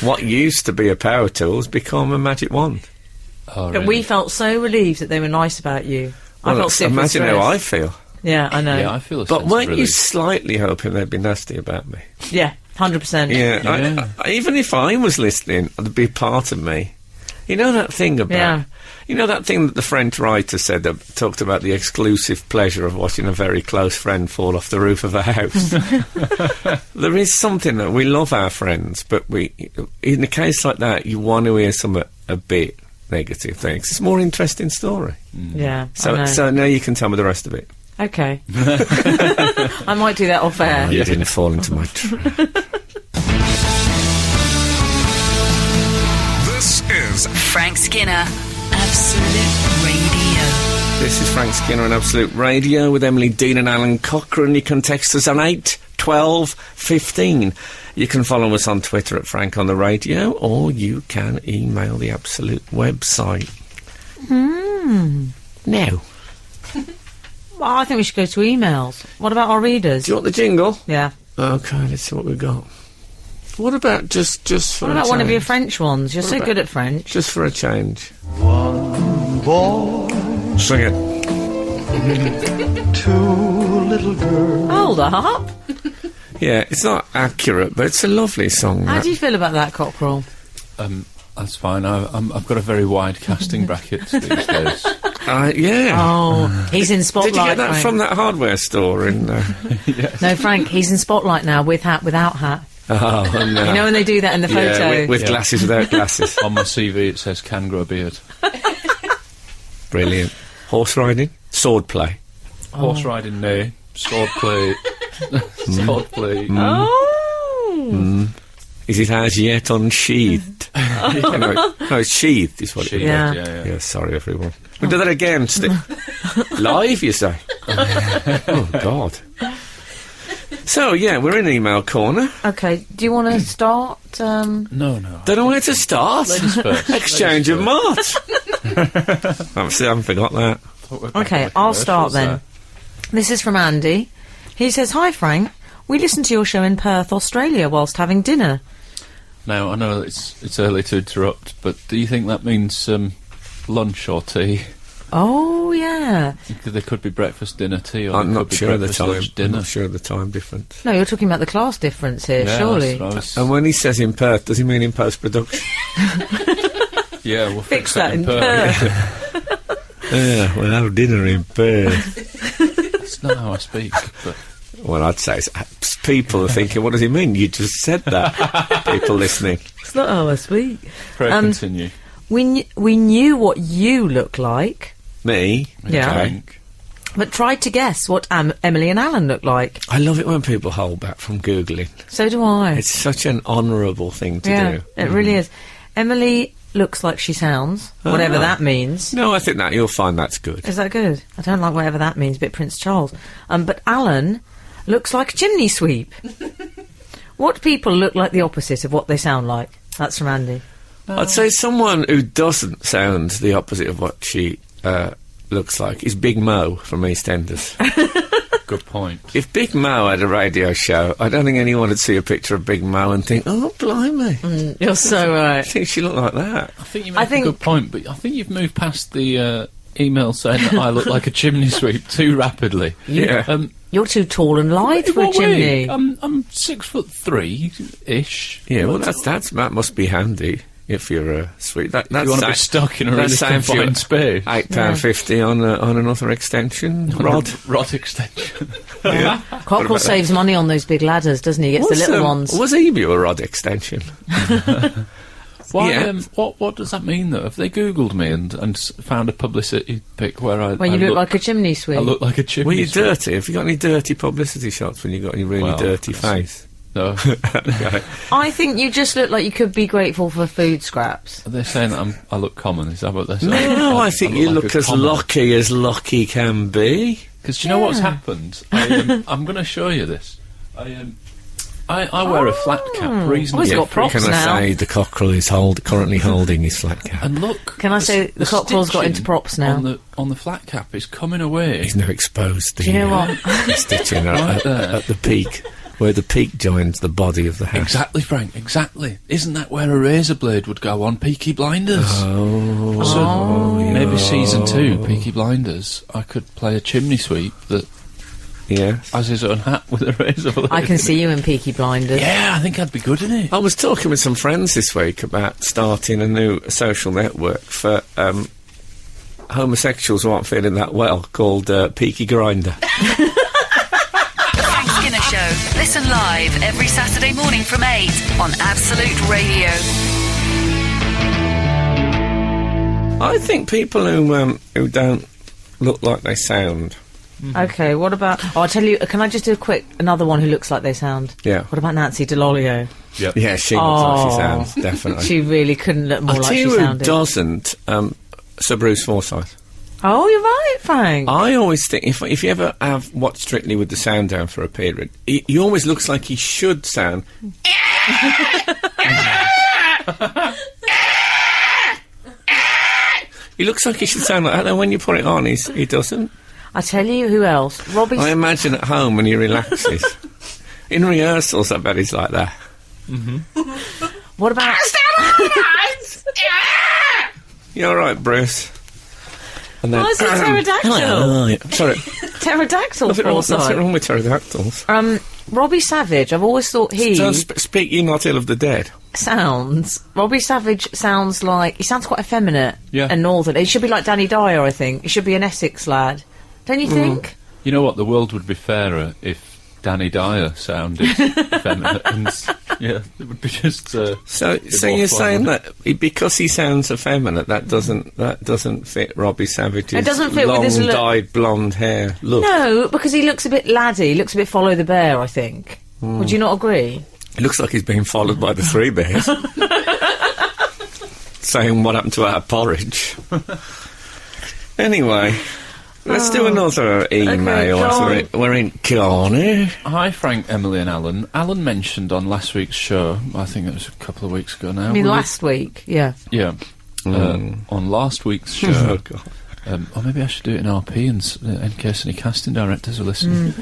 B: What used to be a power tool's become a magic wand.
D: Oh,
C: But
D: really?
C: we felt so relieved that they were nice about you. I felt sick with
B: imagine how I
C: stress.
B: feel.
C: Yeah, I know.
D: Yeah, I feel a
B: But
D: sense of
B: weren't you
D: relief.
B: slightly hoping they'd be nasty about me?
C: Yeah, 100%.
B: Yeah.
D: Yeah.
B: Even if I was listening, there'd be part of me. You know that thing about...
C: Yeah.
B: You know that thing that the French writer said that talked about the exclusive pleasure of watching a very close friend fall off the roof of a house? There is something that we love our friends, but in a case like that, you want to hear some a bit negative things. It's a more interesting story.
C: Yeah, I know.
B: So now you can tell me the rest of it.
C: Okay. I might do that off air.
B: You didn't fall into my trap.
E: This is
A: Frank Skinner, Absolute Radio.
B: This is Frank Skinner on Absolute Radio with Emily, Dean and Alan Cockerel. You can text us on 8 12 15. You can follow us on Twitter at Frank on the Radio, or you can email the Absolute website. Now,
C: Well, I think we should go to emails. What about our readers?
B: do you want the jingle?
C: Yeah.
B: Okay, let's see what we've got. What about just for
C: What
B: a
C: about one of your
B: change?
C: French ones? You're so
B: about-
C: good at French.
B: Just for a change. Sing it.
C: Hold up.
B: Yeah, it's not accurate, but it's a lovely song.
C: How
B: that.
C: do you feel about that, Cockerel?
D: That's fine. I've got a very wide casting bracket these days.
B: Yeah.
C: Oh, he's in Spotlight.
B: Did you get that
C: Frank.
B: from that hardware store in...
C: No, Frank, he's in Spotlight now, with hat, without hat.
B: Oh, no.
C: You know when they do that in the photo?
B: Yeah, with glasses, without glasses.
D: On my CV it says can grow a beard.
B: Brilliant. Horse riding? Sword play.
D: Horse riding, nay. Sword play. Sword play.
C: Oh.
B: Is it as yet unsheathed? no, it's sheathed is what it is.
C: Yeah.
B: Yeah, sorry everyone. We'll do that again. Live, you say? Oh, God. So, yeah, we're in email corner.
C: Okay, do you want to start?
D: No.
B: Don't know where to start.
D: Ladies first.
B: Exchange of
D: Ladies
B: march. I haven't forgot that.
C: Okay, I'll start then. This is from Andy. He says, "Hi Frank, we listened to your show in Perth, Australia whilst having dinner."
D: Now, I know it's early to interrupt, but do you think that means lunch or tea?
C: Oh, yeah.
D: There could be breakfast, dinner, tea, or
B: I'm
D: there
B: not
D: could be
B: sure of the
D: breakfast,
B: time.
D: lunch,
B: I'm
D: dinner.
B: not sure of the time difference.
C: No, you're talking about the class difference here,
D: Yeah,
C: surely.
D: that's what I was-
B: And when he says in Perth, does he mean in post-production?
D: yeah, we'll
C: Fix that in
D: Perth.
C: Perth.
B: Yeah, we'll have dinner in Perth.
D: That's not how I speak, but...
B: Well, I'd say people are thinking, what does he mean? You just said that. People listening.
C: It's not how I speak.
D: Pray continue.
C: We knew what you look like,
B: Me?
C: Yeah.
B: Okay.
C: but tried to guess what Emily and Alun look like.
B: I love it when people hold back from Googling.
C: So do I.
B: It's such an honourable thing to do.
C: It really is. Emily looks like she sounds, whatever that means.
B: No, I think that you'll find that's good.
C: Is that good? I don't like whatever that means, bit Prince Charles. But Alun looks like a chimney sweep. What people look like the opposite of what they sound like? That's from Andy.
B: I'd say someone who doesn't sound the opposite of what she looks like is Big Mo from EastEnders.
D: Good point.
B: If Big Mo had a radio show, I don't think anyone would see a picture of Big Mo and think, oh, blimey.
C: You're so
B: I
C: right.
B: think she looked like that.
D: I think you make a good point, but I think you've moved past the email saying that I look like a chimney sweep too rapidly.
B: Yeah.
C: You're too tall and light for a
D: What
C: chimney.
D: way? I'm 6'3"
B: Yeah, well, that must be handy if you're a sweep. That's
D: you want to be stuck in a really
B: that's saying for
D: confined space.
B: £8.50 on another extension rod.
D: Rod extension.
B: Yeah.
C: Cockerel saves money on those big ladders, doesn't he? He gets the little ones.
B: Was Ebu a rod extension?
D: Why?
B: Yeah.
D: What does that mean though? Have they Googled me and found a publicity pic where I
C: When you look like a chimney sweep.
D: I look like a chimney
B: Were you
D: sweep?
B: dirty? Have you got any dirty publicity shots when you got your really
D: Well,
B: dirty
D: that's-
B: face?
D: No.
B: Okay.
C: I think you just look like you could be grateful for food scraps.
D: Are they saying that I look common? Is that what they're saying?
B: No, I think you look
D: like a
B: as
D: common.
B: lucky as lucky can be.
D: Because do you know what's happened? I'm going to show you this. I wear a flat cap reasonably.
C: he's got props
B: Can
C: now.
B: I say the Cockerel is currently holding his flat cap?
D: And look,
C: Can I say the Cockerel's got into
D: stitching
C: props now?
D: on the flat cap is coming away.
B: He's now exposed the,
C: Do you know what?
B: the stitching
D: Right there.
B: at the peak, where the peak joins the body of the house.
D: Exactly, Frank. Exactly. Isn't that where a razor blade would go on Peaky Blinders?
B: Oh,
D: So maybe season 2, Peaky Blinders, I could play a chimney sweep that
B: yeah.
D: has his own hat with a razor blade.
C: I can see you in Peaky Blinders.
D: Yeah, I think I'd be good in it.
B: I was talking with some friends this week about starting a new social network for homosexuals who aren't feeling that well, called Peaky Grinder.
A: Frank Skinner Show. Listen live every Saturday morning from 8 on Absolute Radio.
B: I think people who don't look like they sound.
C: Okay, what about... Oh, I'll tell you... Can I just do another one who looks like they sound?
B: Yeah.
C: What about Nancy DeLolio?
D: Yep.
B: Yeah, she looks like she sounds, definitely.
C: She really couldn't look more
B: I'll
C: like
B: tell
C: she
B: you who
C: sounded.
B: doesn't, Sir Bruce Forsyth.
C: Oh, you're right, Frank.
B: I always think, if you ever have watched Strictly with the sound down for a period, he always looks like he should sound... He looks like he should sound like that, and when you put it on, he doesn't.
C: I tell you who else. Robbie...
B: I imagine at home when he relaxes. In rehearsals, I bet he's like that.
C: What about...
B: You all right, Bruce? And
C: Oh, it's a pterodactyl.
B: Hello. Sorry.
C: Pterodactyl,
B: Nothing
C: Forsyth.
B: wrong with pterodactyls.
C: Robbie Savage, I've always thought he
B: So speak ye not ill of the dead.
C: sounds... Robbie Savage sounds like... He sounds quite effeminate
D: Yeah.
C: and northern. He should be like Danny Dyer, I think. He should be an Essex lad. Don't you think?
D: You know what? The world would be fairer if Danny Dyer sounded effeminate. And, yeah, it would be just...
B: So
D: more
B: you're
D: fun,
B: saying
D: wouldn't
B: that because he sounds effeminate, that doesn't fit Robbie Savage's
C: It doesn't fit with
B: long
C: his look.
B: dyed blonde hair look.
C: No, because he looks a bit laddie. He looks a bit Follow the Bear, I think. Would you not agree?
B: It looks like he's being followed by the Three Bears. Saying what happened to our porridge. Anyway, let's do another email.
C: go
B: as we're in corner.
D: Hi, Frank, Emily and Alun. Alun mentioned on last week's show, I think it was a couple of weeks ago now.
C: I mean,
D: was it?
C: last week, yeah.
D: Yeah. on last week's show.
B: Oh, God.
D: Or maybe I should do it in RP in case any casting directors are listening.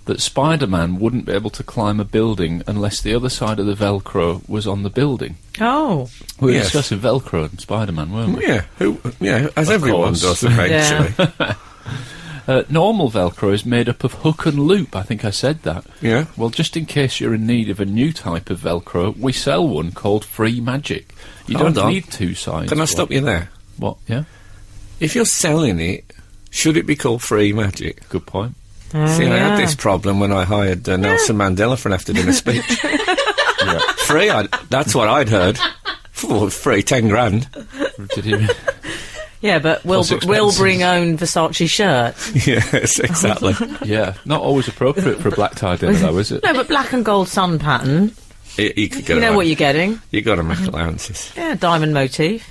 D: That Spider-Man wouldn't be able to climb a building unless the other side of the Velcro was on the building.
C: Oh.
D: We were
B: Yes.
D: discussing Velcro and Spider-Man, weren't we?
B: Yeah, as everyone
D: course.
B: does eventually.
D: Normal Velcro is made up of hook and loop. I think I said that.
B: Yeah.
D: Well, just in case you're in need of a new type of Velcro, we sell one called Free Magic. You
B: Hold
D: don't
B: on.
D: need two sides.
B: Can I stop you there?
D: What? Yeah.
B: If you're selling it, should it be called Free Magic?
D: Good point.
B: See, I had
C: yeah.
B: this problem when I hired Nelson Mandela for an after-dinner speech. Free, that's what I'd heard. Free, 10 grand.
D: Did you?
C: Yeah, but we'll
D: expenses.
C: bring own Versace shirts.
B: Yes, exactly.
D: Yeah. Not always appropriate for a black tie dinner, though, is it?
C: No, but black and gold sun pattern.
B: You could get
C: You know
B: away.
C: what you're getting.
B: You got to make allowances.
C: Yeah, diamond motif.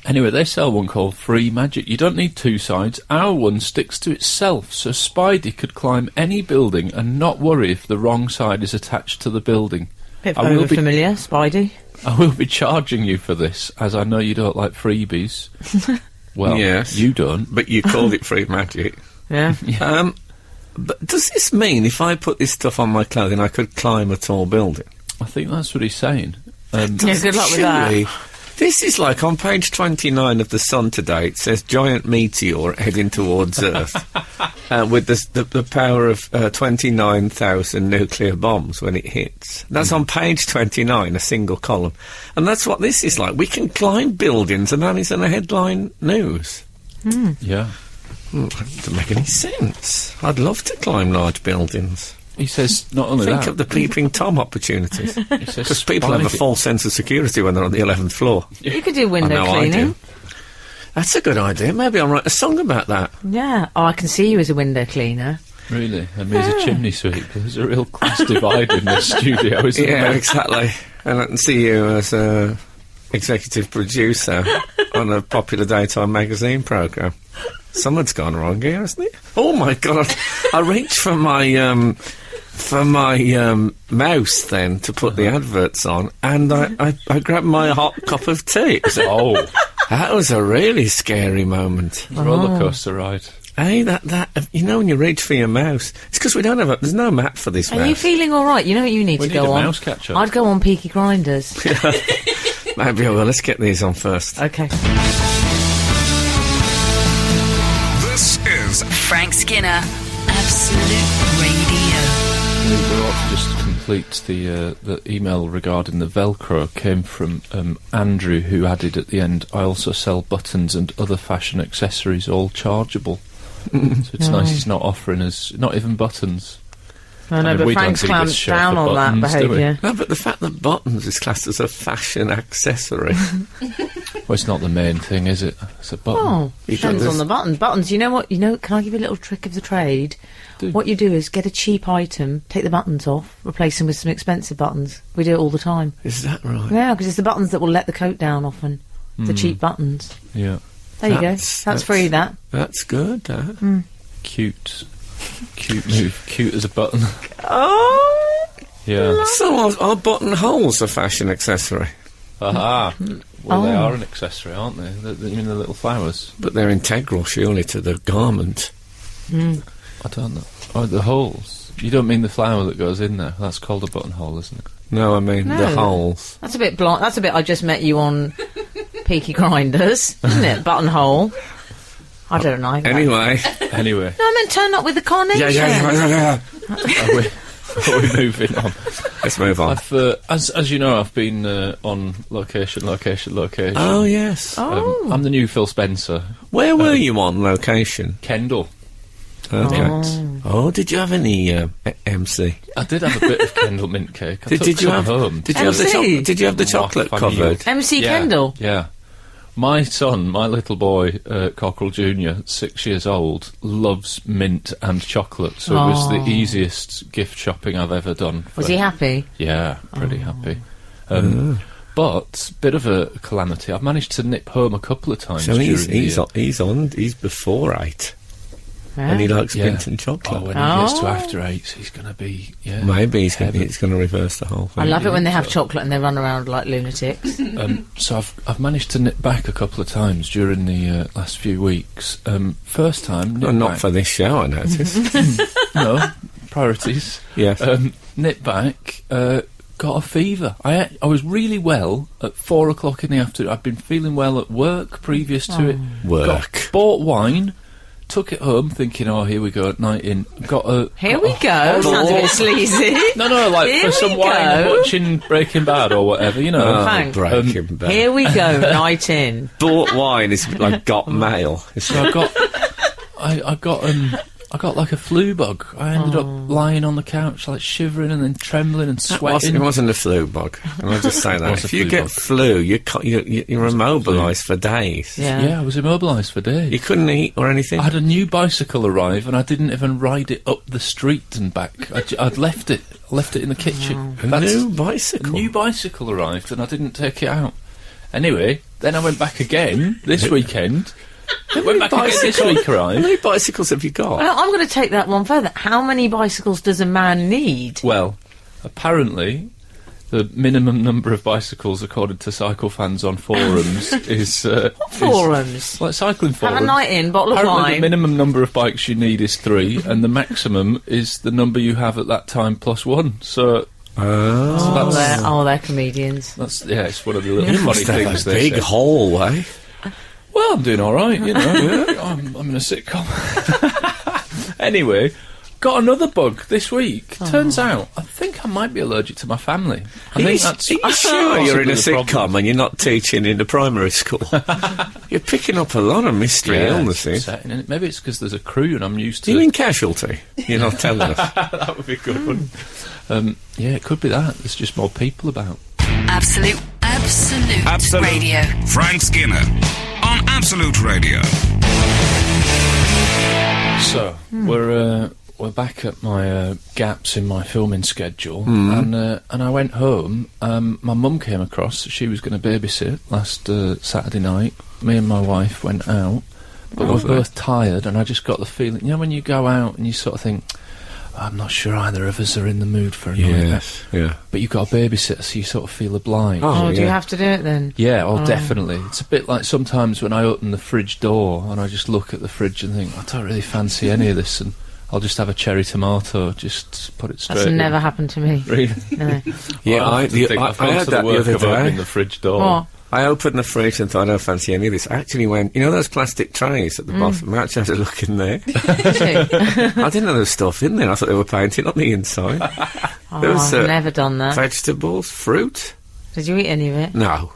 D: Anyway, they sell one called Free Magic. You don't need two sides. Our one sticks to itself, so Spidey could climb any building and not worry if the wrong side is attached to the building.
C: Bit
D: I will
C: over familiar, Spidey.
D: I will be charging you for this, as I know you don't like freebies. Well,
B: Yes.
D: you don't.
B: But you called it Free Magic.
C: Yeah.
B: But does this mean if I put this stuff on my clothing, I could climb a tall building?
D: I think that's what he's saying.
C: Yeah, good luck with that.
B: Surely, this is like on page 29 of The Sun today, it says giant meteor heading towards Earth with the power of 29,000 nuclear bombs when it hits. That's on page 29, a single column. And that's what this is like. We can climb buildings and that is in a headline news.
D: Yeah.
B: That doesn't make any sense. I'd love to climb large buildings.
D: He says not only
B: Think
D: that.
B: of the peeping Tom opportunities.
D: He says
B: Because people have a
D: Spidey-
B: false sense of security when they're on the 11th floor.
C: You could do window
B: I know I
C: cleaning.
B: do. That's a good idea. Maybe I'll write a song about that.
C: Yeah. Oh, I can see you as a window cleaner.
D: Really? And me as a chimney sweep. There's a real class divide in this studio, isn't
B: Yeah,
D: there?
B: exactly. And I can see you as a executive producer on a popular daytime magazine programme. Something's gone wrong here, hasn't it? Oh my God! I reached for my mouse then to put the adverts on, and I grabbed my hot cup of tea.
D: Oh,
B: That was a really scary moment.
D: roller coaster ride.
B: Hey, that you know when you reach for your mouse, it's because we don't have there's no map for this
C: Are
B: mouse.
C: you feeling all right? You know what you need
D: We
C: to
D: need
C: go
D: a
C: on?
D: mouse catcher.
C: I'd go on Peaky Grinders.
B: Maybe I will. Let's get these on first.
C: Okay.
E: This is
A: Frank Skinner, Absolute Radio.
D: We ought to just complete the email regarding the Velcro came from Andrew, who added at the end, I also sell buttons and other fashion accessories, all chargeable. So it's nice he's not offering us, not even buttons.
C: I know,
D: mean,
C: but
D: we don't
C: Frank's
D: think it's
C: clamped
D: short
C: down
D: for
C: on that
D: buttons, do we?
C: behaviour.
B: No, but the fact that buttons is classed as a fashion accessory.
D: Well, it's not the main thing, is it? It's a button.
C: Oh,
B: You
C: depends
B: got
C: on the button. Buttons, you know what? You know, can I give you a little trick of the trade?
D: Do.
C: What you do is get a cheap item, take the buttons off, replace them with some expensive buttons. We do it all the time.
B: Is that right?
C: Yeah, because it's the buttons that will let the coat down often. The cheap buttons.
D: Yeah.
C: There you go.
B: That's-
C: That's free, that.
B: That's good, that.
D: Cute. Cute move. Cute as a button.
C: Oh!
D: Yeah.
B: So are buttonholes a fashion accessory?
D: Aha. Well, they
C: Oh.
D: are an accessory, aren't they? You mean the little flowers?
B: But they're integral, surely, to the garment.
D: I don't know. Oh, the holes. You don't mean the flower that goes in there? That's called a buttonhole, isn't it?
B: No, I mean the
C: No.
B: holes.
C: That's a bit blind. That's a bit I just met you on Peaky Grinders, isn't it? Buttonhole. I don't know.
B: Anyway.
D: Anyway,
C: No, I meant turn up with the carnation.
B: yeah.
D: are we moving on?
B: Let's move on.
D: I've, as you know, I've been on location.
B: Oh, yes.
C: Oh.
D: I'm the new Phil Spencer.
B: Where were you on location?
D: Kendall.
B: Okay. Oh, did you have any MC?
D: I did have a bit of Kendall mint cake. I took
B: Did you
D: some
B: have?
D: home.
B: Did you have the
C: MC?
B: Did you have the chocolate
D: Off, I knew.
B: covered?
C: MC
D: Yeah,
C: Kendall.
D: Yeah. My son, my little boy, Cockerel Jr., 6 years old, loves mint and chocolate, so it was the
C: Oh.
D: easiest gift shopping I've ever done.
C: Was he happy?
D: Yeah, pretty happy. But, bit of a calamity. I've managed to nip home a couple of times
B: So
D: during
B: he's
D: the year.
B: he's before 8. and he likes
D: Yeah.
B: mint and chocolate.
D: Oh, when he gets to after 8s, he's going to be,
B: Maybe he's going
D: heaven.
B: to reverse the whole thing.
C: I love it when they have chocolate and they run around like lunatics.
D: So I've managed to nip back a couple of times during the last few weeks. First time,
B: Well, not for this show, I noticed.
D: no priorities.
B: Yes.
D: Nip back. Got a fever. I was really well at 4 o'clock in the afternoon. I'd been feeling well at work previous to it. Bought wine. Took it home thinking, oh, here we go at night in. Got a...
C: Here we go. Sounds a bit sleazy.
D: No, like
C: Here
D: for some
C: we
D: wine,
C: go.
D: watching Breaking Bad or whatever, you know.
C: Thanks.
B: Breaking Bad.
C: Here we go, night in.
B: Bought wine is like got mail.
D: So I got like a flu bug. I ended up lying on the couch, like shivering and then trembling and sweating.
B: It wasn't a flu bug. And I'll just say that.
D: Was a
B: If you
D: flu
B: get
D: bug.
B: flu, you're immobilised for days.
C: Yeah.
D: I was immobilised for days.
B: You couldn't eat or anything.
D: I had a new bicycle arrive and I didn't even ride it up the street and back. I'd left it. I left it in the kitchen.
B: A new bicycle.
D: A new bicycle arrived and I didn't take it out. Anyway, then I went back again this weekend. Went back again this week
B: How
D: arrived.
B: many bicycles have you got?
C: Well, I'm going to take that one further. How many bicycles does a man need?
D: Well, apparently, the minimum number of bicycles, according to cycle fans on forums, is
C: Forums.
D: like cycling forums.
C: Have a night in, bottle of
D: Apparently, the
C: wine.
D: minimum number of bikes you need is 3, and the maximum is the number you have at that time plus 1. So
C: They're comedians.
D: it's one of the little
B: You
D: funny
B: must have
D: things
B: a
D: they
B: big
D: say.
B: hallway.
D: Well, I'm doing all right, you know. I'm in a sitcom. Anyway, got another bug this week. Turns out, I think I might be allergic to my family. I think that's.
B: Are you sure you're in a
D: possibly the
B: sitcom
D: problem.
B: and you're not teaching in the primary school? You're picking up a lot of mystery
D: Yeah,
B: illnesses.
D: it's upsetting, isn't it? Maybe it's because there's a crew and I'm used to.
B: You in Casualty? You're not telling us.
D: That would be a good one. Yeah, it could be that. There's just more people about.
A: Absolute Radio.
E: Frank Skinner on Absolute Radio.
D: So we're back at my gaps in my filming schedule, and I went home. My mum came across. She was going to babysit last Saturday night. Me and my wife went out, but we were both tired, and I just got the feeling. You know, when you go out and you sort of think, I'm not sure either of us are in the mood for a night.
B: Yeah.
D: But you've got a babysitter, so you sort of feel obliged.
C: Oh, do you
B: yeah.
C: have to do it then?
D: Yeah, definitely. It's a bit like sometimes when I open the fridge door and I just look at the fridge and think, I don't really fancy any of this, and I'll just have a cherry tomato, just put it straight
C: That's
D: in.
C: never happened to me.
D: Really?
C: No.
B: Yeah,
D: Well,
B: I
D: have to think
B: I
D: I've gone
B: heard
D: to
B: that the
D: work
B: other
D: of opening
B: day.
D: the fridge door.
C: Oh,
B: I opened the fridge and thought, I don't fancy any of this. I actually went, you know those plastic trays at the bottom? I actually had a look in there.
C: did you?
B: I didn't know there was stuff in there. I thought they were painting on the inside. There was,
C: I've never done that.
B: Vegetables, fruit.
C: Did you eat any of it?
B: No.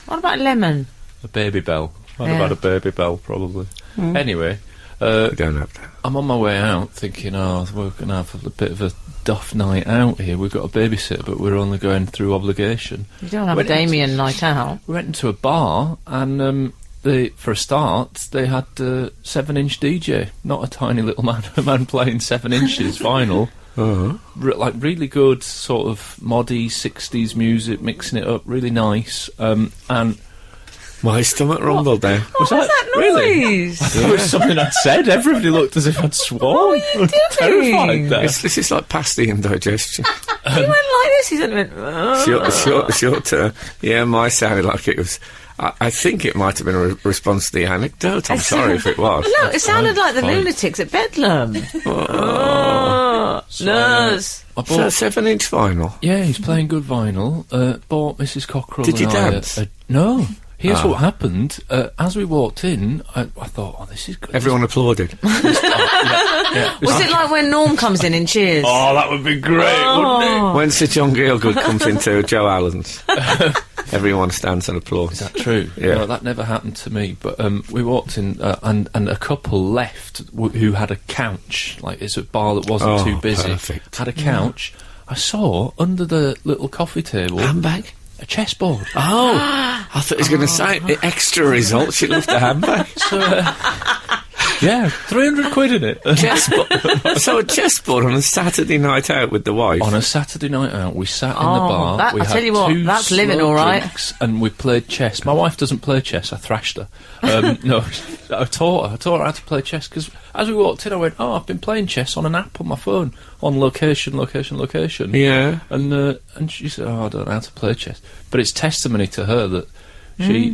C: What about lemon?
D: A baby bell. I'd
C: Yeah.
D: have had a baby bell, probably. Anyway,
B: I don't have that.
D: I'm on my way out thinking, we're going to have a bit of a duff night out here. We've got a babysitter, but we're only going through obligation.
C: You don't have a
D: Went into-
C: Damien night out.
D: We went into a bar, and for a start, they had a 7-inch DJ, not a tiny little man, a man playing 7 inches vinyl. Like really good sort of moddy 60s music, mixing it up, really nice. And
B: My stomach rumbled there.
D: was
C: What was that
D: really?
C: noise?
D: I thought it was something I'd said. Everybody looked as if I'd sworn.
C: What are you
D: Terrified
C: doing?
D: there.
B: This is like past the indigestion.
C: He went like this. He sort of went.
B: Short term. Yeah, mine sounded like it was. I think it might have been a response to the anecdote. I'm sorry if it was.
C: No, it sounded like the
D: fine.
C: lunatics at Bedlam. Nurse.
D: I
B: So
D: bought,
B: 7-inch vinyl.
D: yeah, he's playing good vinyl. Bought Mrs. Cockerel.
B: Did you
D: and I
B: dance?
D: no. Here's what happened. As we walked in, I thought, this is good.
B: Everyone applauded.
D: Yeah.
C: Was it like when Norm comes in Cheers?
D: Oh, that would be great, wouldn't
B: When Sir John Gielgud comes into Joe Allen's, everyone stands and
D: it? Is
B: applauds.
D: that true?
B: Yeah.
D: No, that never happened to me. But we walked in, and a couple left who had a couch. Like, it's a bar that wasn't
B: Oh,
D: too busy.
B: perfect.
D: Had a couch. I saw under the little coffee table
B: Handbag?
D: a chessboard.
B: Oh, I thought he was going to say extra results. She loved the handbag.
D: So, Yeah, 300 quid in it.
B: So a chessboard on a Saturday night out with the wife?
D: On a Saturday night out, we sat in the bar.
C: I
D: We
C: tell
D: had
C: you what,
D: two
C: that's living
D: slow
C: all right.
D: drinks, and we played chess. My wife doesn't play chess. I thrashed her. No, I taught her how to play chess, because as we walked in, I went, "Oh, I've been playing chess on an app on my phone, on location.
B: Yeah.
D: And she said, "Oh, I don't know how to play chess." But it's testimony to her that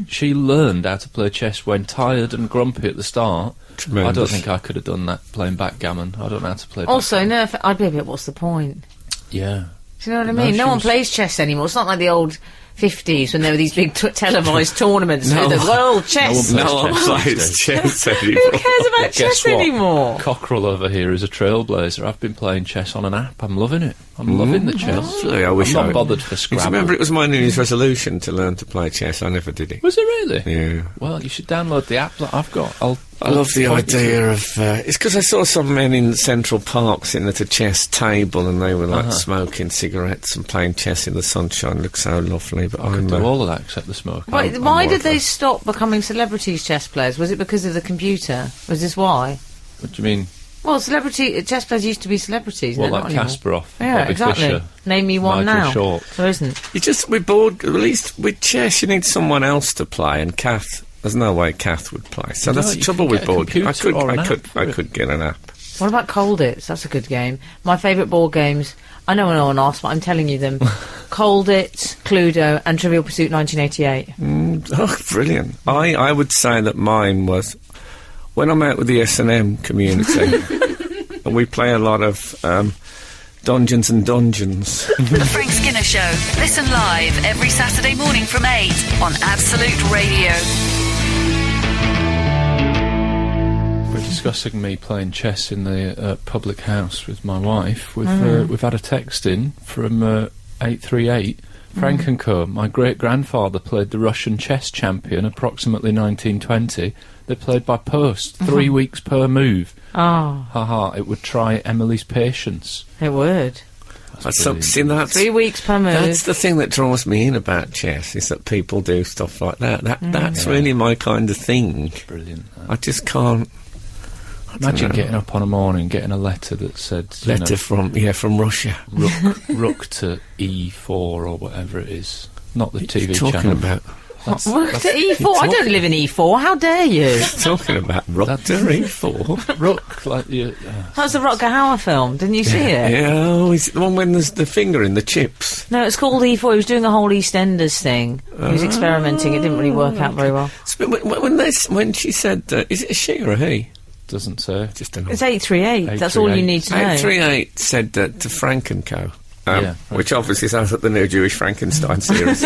D: she learned how to play chess when tired and grumpy at the start.
B: Tremendous.
D: I don't think I could have done that playing backgammon. I don't know how to play.
C: Also, no, I'd be a bit, what's the point?
D: Yeah.
C: Do you know what I mean? No one plays chess anymore. It's not like the old 50s when there were these big televised tournaments with the world chess.
B: No one plays chess anymore.
C: Who cares about
D: Guess
C: chess
D: what?
C: anymore?
D: Cockerel over here is a trailblazer. I've been playing chess on an app. I'm loving it. I'm loving the chess.
B: Actually, I wish
D: I'm not bothered for Scrabble.
B: Remember, it was my New Year's resolution to learn to play chess. I never did it.
D: Was it really?
B: Yeah.
D: Well, you should download the app that I've got.
B: I love the idea of... it's because I saw some men in Central Park sitting at a chess table and they were like smoking cigarettes and playing chess in the sunshine. It looked so lovely, but
D: I could do all of that except the smoking.
C: Wait, why did they stop becoming celebrities chess players? Was it because of the computer? Was this why?
D: What do you mean?
C: Well, celebrity chess players used to be celebrities.
D: Well,
C: they're
D: like
C: not anymore.
D: Kasparov,
C: Yeah,
D: Bobby
C: exactly.
D: Fischer,
C: Name me one
D: Nigel
C: now.
D: Short.
C: There isn't.
B: we're bored. At least with chess, you need someone else to play, and Kath... There's no way Kath would play. So
D: No,
B: that's the
D: you
B: trouble
D: can
B: with
D: get a
B: board games.
D: computer or an app for
B: I
D: it.
B: could get an app.
C: What about Cold It's? That's a good game. My favourite board games, I know no one asked, but I'm telling you them. Cold It, Cluedo, and Trivial Pursuit 1988.
B: Oh, brilliant. I would say that mine was... When I'm out with the S&M community, and we play a lot of... Dungeons and Dungeons.
A: The Frank Skinner Show. Listen live every Saturday morning from 8 on Absolute Radio.
D: We're discussing me playing chess in the public house with my wife. We've had a text in from 838. Frank and Co. My great-grandfather played the Russian chess champion approximately 1920. They played by post, 3 weeks per move.
C: Oh,
D: Haha, it would try Emily's patience.
C: it would.
B: That's
D: brilliant.
B: see, that's
C: 3 weeks per move.
B: That's the thing that draws me in about chess, is that people do stuff like that. That's really my kind of thing.
D: Brilliant.
B: I just can't...
D: Imagine
B: know.
D: getting up on a morning, getting a letter that said, you know,
B: Letter from Russia.
D: rook to E4 or whatever it is. Not the
B: What are you
D: TV
B: talking
D: channel.
B: about?
C: Rook to E4? I don't live in E4. How dare you?
B: Talking about rook to E4.
D: Rook, like you.
C: That was the Rutger Hauer film. Didn't you see it?
B: Yeah, oh, is it the one when there's the finger in the chips?
C: No, it's called E4. He was doing a whole EastEnders thing. He was experimenting. It didn't really work out very well.
B: So when she said, is it a she or a he?
D: Doesn't say.
B: Just an
C: It's 838. That's all you need to know.
B: 838 said to Frank and Co.
D: Yeah,
B: which obviously sounds like the new Jewish Frankenstein series.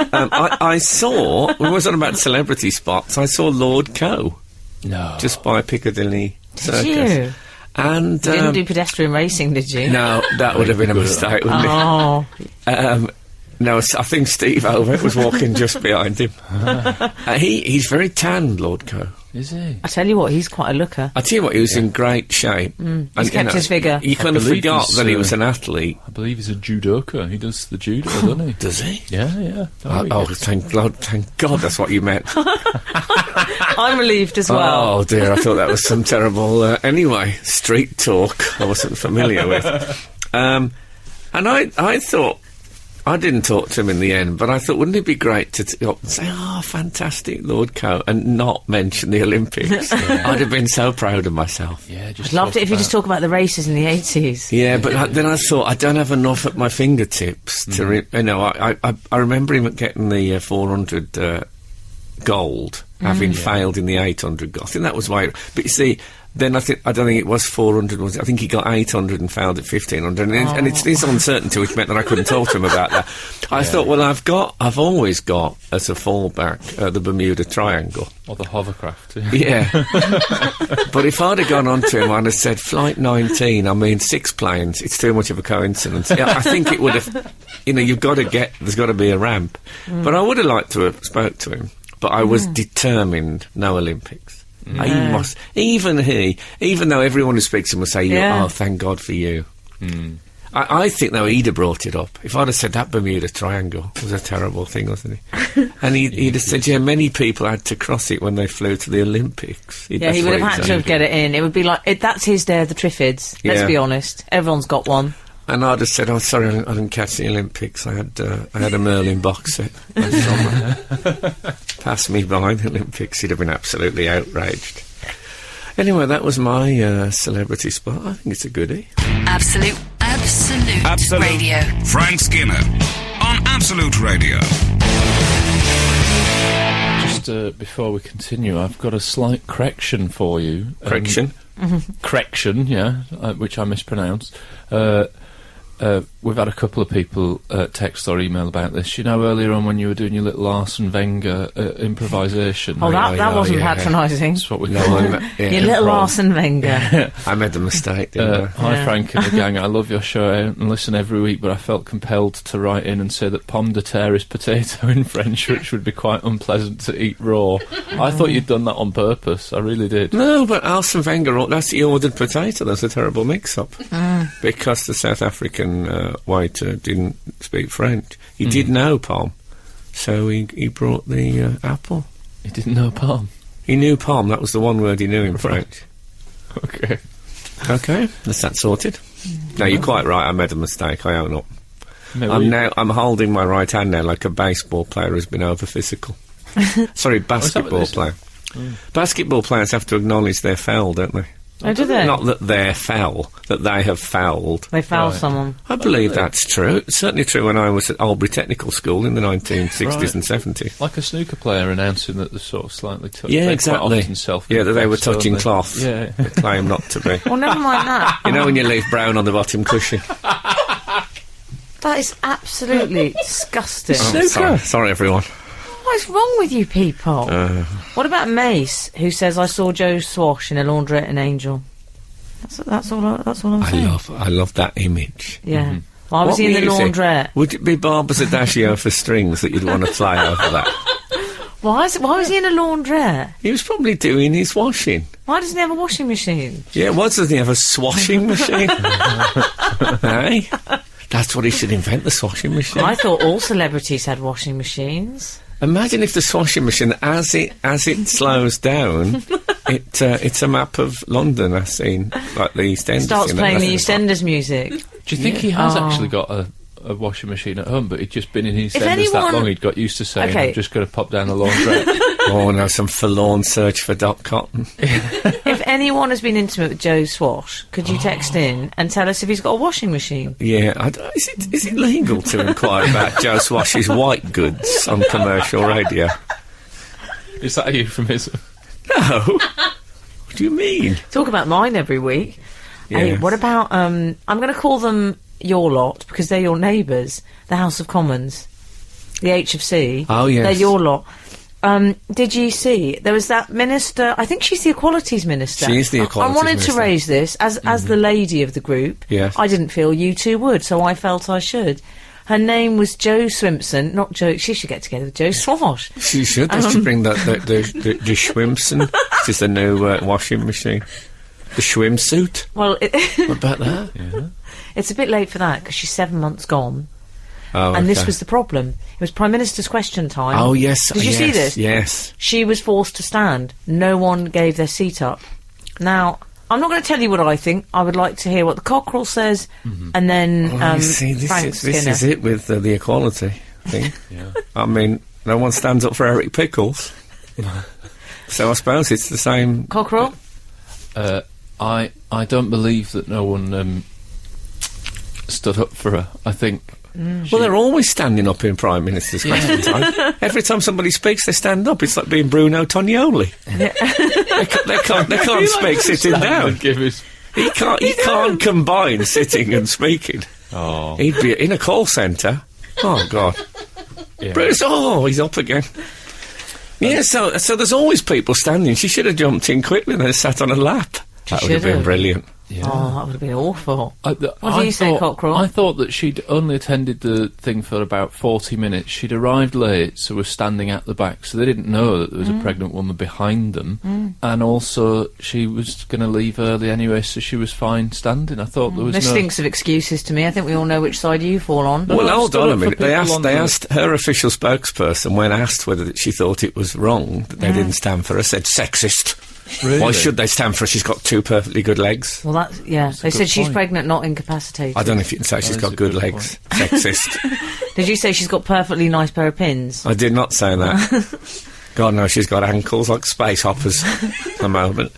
B: I saw, we was on about celebrity spots, I saw Lord Co.
D: No.
B: just by Piccadilly Circus.
C: Did you?
B: And
C: You didn't do pedestrian racing, did you?
B: no, that would have been a mistake, wouldn't
C: Oh,
B: it? No, I think Steve Ovett was walking just behind him. He's very tanned, Lord Co.
D: Is he?
C: I tell you what, he's quite a looker.
B: I tell you what, he was in great shape.
C: He's kept his figure.
B: You kind of
D: believe
B: forgot
D: he's,
B: that he was an athlete.
D: I believe he's a judoka. He does the judo, doesn't he?
B: Does he?
D: Yeah.
B: Thank God that's what you meant.
C: I'm relieved as well.
B: Oh dear, I thought that was some terrible... anyway, street talk I wasn't familiar with. And I thought... I didn't talk to him in the end, but I thought, wouldn't it be great to say, oh, fantastic, Lord Co., and not mention the Olympics? I'd have been so proud of myself.
D: Yeah, just
C: I'd loved
D: talk
C: it if you just
D: about-
C: talk about the races in the 80s.
B: Yeah, but then I thought, I don't have enough at my fingertips to... I remember him getting the 400 gold, having failed in the 800 gold. I think that was why... But you see... Then I don't think it was 400, was it? I think he got 800 and failed at 1500, and it's this uncertainty which meant that I couldn't talk to him about that. I thought, well, I've always got as a fallback the Bermuda Triangle.
D: Or the hovercraft.
B: Yeah. But if I'd have gone on to him, I'd have said, Flight 19, I mean 6 planes, it's too much of a coincidence. Yeah, I think it would have, there's got to be a ramp. But I would have liked to have spoke to him, but I was determined, no Olympics. He must, even though everyone who speaks to him will say, oh, thank God for you. I think, though, he'd have brought it up. If I'd have said that Bermuda Triangle was a terrible thing, wasn't it? And he'd have said, yeah, many people had to cross it when they flew to the Olympics.
C: Yeah, he would have had to get it in. It would be like, that's his day of the Triffids. Let's be honest. Everyone's got one.
B: And I'd have said, oh, sorry, I didn't catch the Olympics. I had a Merlin box set. Pass me by the Olympics. He'd have been absolutely outraged. Anyway, that was my celebrity spot. I think it's a goodie.
A: Absolute Radio.
E: Frank Skinner on Absolute Radio.
D: Just before we continue, I've got a slight correction for you.
B: Correction?
D: Correction, yeah, which I mispronounced. We've had a couple of people text or email about this. You know, earlier on when you were doing your little Arsene Wenger improvisation.
C: Oh, that wasn't patronising.
D: That's what we call it.
C: Your little Arsene Wenger.
B: I made the mistake, didn't I?
D: Hi, Frank and the gang. I love your show and listen every week, but I felt compelled to write in and say that pomme de terre is potato in French, which would be quite unpleasant to eat raw. I thought you'd done that on purpose. I really did.
B: No, but Arsene Wenger, that's the ordered potato. That's a terrible mix-up. Because the South African waiter didn't speak French. He did know pomme, so he brought the apple.
D: He didn't know pomme?
B: He knew pomme, that was the one word he knew in French.
D: Okay.
B: Okay, that's that sorted. No, you're quite right, I made a mistake, I own up. I'm holding my right hand now like a baseball player who's been over physical. Sorry, basketball player. Basketball players have to acknowledge their foul, don't they?
C: Oh, do they?
B: Not that they're foul, that they have fouled.
C: They foul someone.
B: I believe that's true. It's certainly true when I was at Albury Technical School in the 1960s and 70s.
D: Like a snooker player announcing that they're sort of slightly touched.
B: Yeah, exactly. Yeah, that they were touching cloth.
D: Yeah.
B: They claim not to be.
C: Well, never mind that.
B: You know when you leave brown on the bottom cushion?
C: That is absolutely disgusting.
B: Sorry, everyone.
C: What is wrong with you people? What about Mace, who says, I saw Joe Swash in a laundrette and Angel? That's all I'm saying.
B: I love that image.
C: Yeah. Why was he in the laundrette?
B: Would it be Barbara's Adagio for strings that you'd want to play over that?
C: Why was he in a laundrette?
B: He was probably doing his washing.
C: Why doesn't he have a washing machine?
B: Yeah, why doesn't he have a swashing machine? Hey? That's what he should invent, the swashing machine.
C: I thought all celebrities had washing machines.
B: Imagine if the swashing machine, as it slows down, it's a map of London. I've seen, like the EastEnders.
C: Starts playing the EastEnders music.
D: Do you think he has actually got a washing machine at home, but he'd just been in EastEnders that long, he'd got used to saying, I'm just going to pop down the laundrette.
B: Oh no, some forlorn search for Doc Cotton.
C: If anyone has been intimate with Joe Swash, could you text in and tell us if he's got a washing machine?
B: Yeah, is it legal to inquire about Joe Swash's white goods on commercial radio?
D: Is that a euphemism?
B: No. What do you mean?
C: Talk about mine every week.
B: Yeah.
C: Hey, what about, I'm going to call them your lot, because they're your neighbours, the House of Commons, the HFC.
B: Oh, yes.
C: They're your lot. Did you see, there was that minister, I think she's the Equalities Minister.
B: She is the Equalities
C: Minister. I wanted
B: Minister.
C: to raise this, as the lady of the group.
B: Yes.
C: I didn't feel you two would, so I felt I should. Her name was Jo Swimpson, not Joe, she should get together with Joe Swash.
B: She should, they should bring the Schwimpson, which is the new washing machine. The swimsuit.
C: Well,
B: What about that?
D: Yeah.
C: It's a bit late for that, because she's 7 months gone.
B: Oh,
C: And this was the problem. It was Prime Minister's question time.
B: Oh, yes.
C: Did you see this?
B: Yes.
C: She was forced to stand. No one gave their seat up. Now, I'm not going to tell you what I think. I would like to hear what the Cockerel says, and then
B: You see,
C: Frank
B: this
C: Skinner.
B: is it with the equality thing.
D: Yeah.
B: I mean, no one stands up for Eric Pickles. So I suppose it's the same.
C: Cockerel?
D: I don't believe that no one stood up for her. I think.
B: Well, they're always standing up in Prime Minister's question time. Every time somebody speaks, they stand up. It's like being Bruno Tognoli. They can't speak sitting down. He can't combine sitting and speaking.
D: Oh.
B: He'd be in a call centre. Oh, God.
D: Yeah.
B: Bruce, he's up again. Yeah, so there's always people standing. She should have jumped in quickly and then sat on a lap. That would have been brilliant.
D: Yeah.
C: Oh, that would have been awful. What do
D: I
C: you say,
D: thought-
C: Cockerel?
D: I thought that she'd only attended the thing for about 40 minutes. She'd arrived late, so was standing at the back, so they didn't know that there was a pregnant woman behind them. And also, she was going to leave early anyway, so she was fine standing. I thought there was
C: This
D: no...
C: stinks of excuses to me. I think we all know which side you fall on.
D: No,
B: Well,
D: I've
B: hold
D: stood
B: on a
D: up for
B: minute. They
D: people on the-
B: asked her official spokesperson, when asked whether she thought it was wrong that they didn't stand for her, said sexist.
D: Really?
B: Why should they stand for her? She's got 2 perfectly good legs.
C: Well, that's... Yeah, they
D: a
C: said
D: good
C: she's
D: point.
C: pregnant, not incapacitated.
B: I don't know if you can say she's
D: is
B: got
D: a
B: good
D: good
B: legs. Sexist.
C: Did you say she's got perfectly nice pair of pins?
B: I did not say that. God, no, she's got ankles like space hoppers at the moment.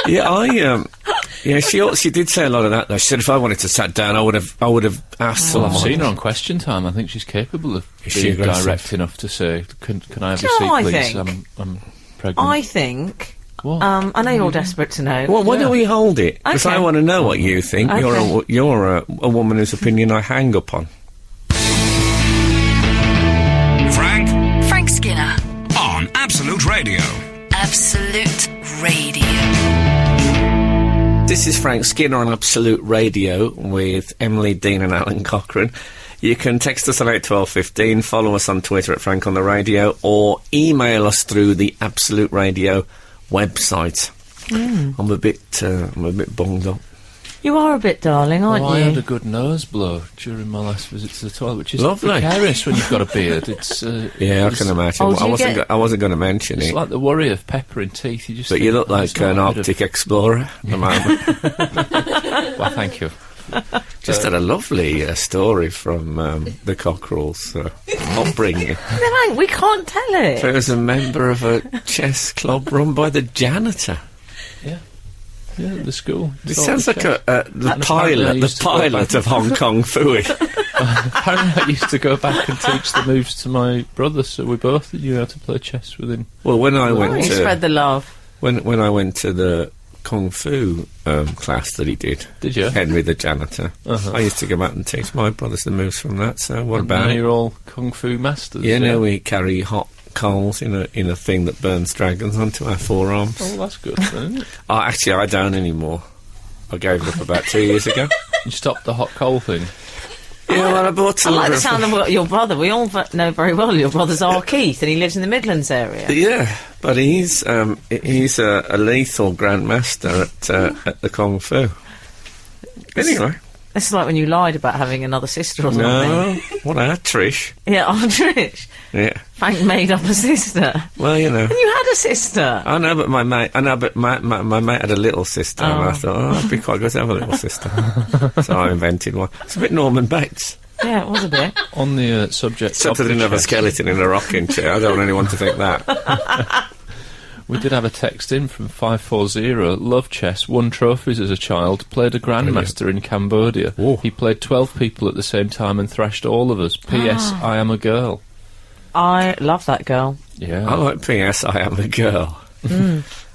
B: Yeah, yeah, she did say a lot of that, though. She said if I wanted to sat down, I would have asked
D: Well, I've
B: someone.
D: seen her on Question Time. I think she's capable of
B: Is she
D: being
B: aggressive?
D: direct enough to say, can I have
C: Do
D: your
C: you
D: seat,
C: know what I
D: please?
C: think?
D: I'm pregnant.
C: I think...
D: What?
C: I know you're desperate to know.
B: Well, why don't we hold it? Because
C: Okay.
B: I want to know what you think.
C: Okay.
B: You're a woman whose opinion I hang up on.
A: Frank Skinner.
E: On Absolute Radio.
A: Absolute Radio.
B: This is Frank Skinner on Absolute Radio with Emily, Dean and Alan Cochrane. You can text us on 81215, follow us on Twitter at Frank on the Radio, or email us through the Absolute Radio website. I'm a bit bunged up.
C: You are a bit darling, aren't
D: I
C: you?
D: had a good nose blow during my last visit to the toilet, which is
B: Lovely.
D: precarious when you've got a beard. It's
B: Yeah, I can imagine.
C: Oh, do you
B: I wasn't going to mention
D: It's
B: it,
D: like the worry of pepper in teeth. You just
B: but
D: think,
B: you look
D: "Oh,
B: like
D: it's not
B: an
D: a bit of-"
B: Arctic explorer at the moment.
D: Well, thank you.
B: Just had a lovely story from the Cockerels' upbringing.
C: No, we can't tell it.
B: So he was a member of a chess club run by the janitor.
D: Yeah, the school.
B: This
D: Taught
B: sounds
D: the
B: like
D: chess.
B: the
D: And apparently I
B: pilot
D: used to go back-
B: of Hong Kong Fooey.
D: Apparently, I used to go back and teach the moves to my brother, so we both knew how to play chess with him.
B: Well, when I
C: You
B: went
C: spread
B: to
C: the love.
B: when I went to the Kung Fu class that he did,
D: you?
B: Henry the janitor, I used to go back and teach my brothers the moves from that. So what
D: And now
B: about it?
D: you're all kung fu masters.
B: Yeah, now we carry hot coals in a thing that burns dragons onto our forearms.
D: Oh, that's good, isn't it?
B: Actually, I don't anymore. I gave it up about 2 years ago.
D: You stopped the hot coal thing.
B: Yeah, well, I bought
C: I
B: some.
C: like the sound of your brother. We all know very well your brother's R. Keith, and he lives in the Midlands area.
B: Yeah, but he's a lethal grandmaster at the Kung Fu. Anyway,
C: This is like when you lied about having another sister or something.
B: no, what a Trish.
C: Yeah, Trish.
B: Yeah,
C: Frank made up a sister.
B: well, you know.
C: And you had a sister.
B: I know, but my mate had a little sister, and I thought, it'd be quite good to have a little sister. So I invented one. It's a bit Norman Bates.
C: Yeah, it was a bit.
D: On the subject
B: Except I
D: of the
B: didn't have a
D: chess,
B: skeleton in a rocking chair. I don't want anyone to think that.
D: we did have a text in from 540. Love chess, won trophies as a child, played a grandmaster in Cambodia.
B: Ooh.
D: He played 12 people at the same time and thrashed all of us. P.S. I am a girl.
C: I love that girl.
D: Yeah.
B: I like P.S. I am a girl.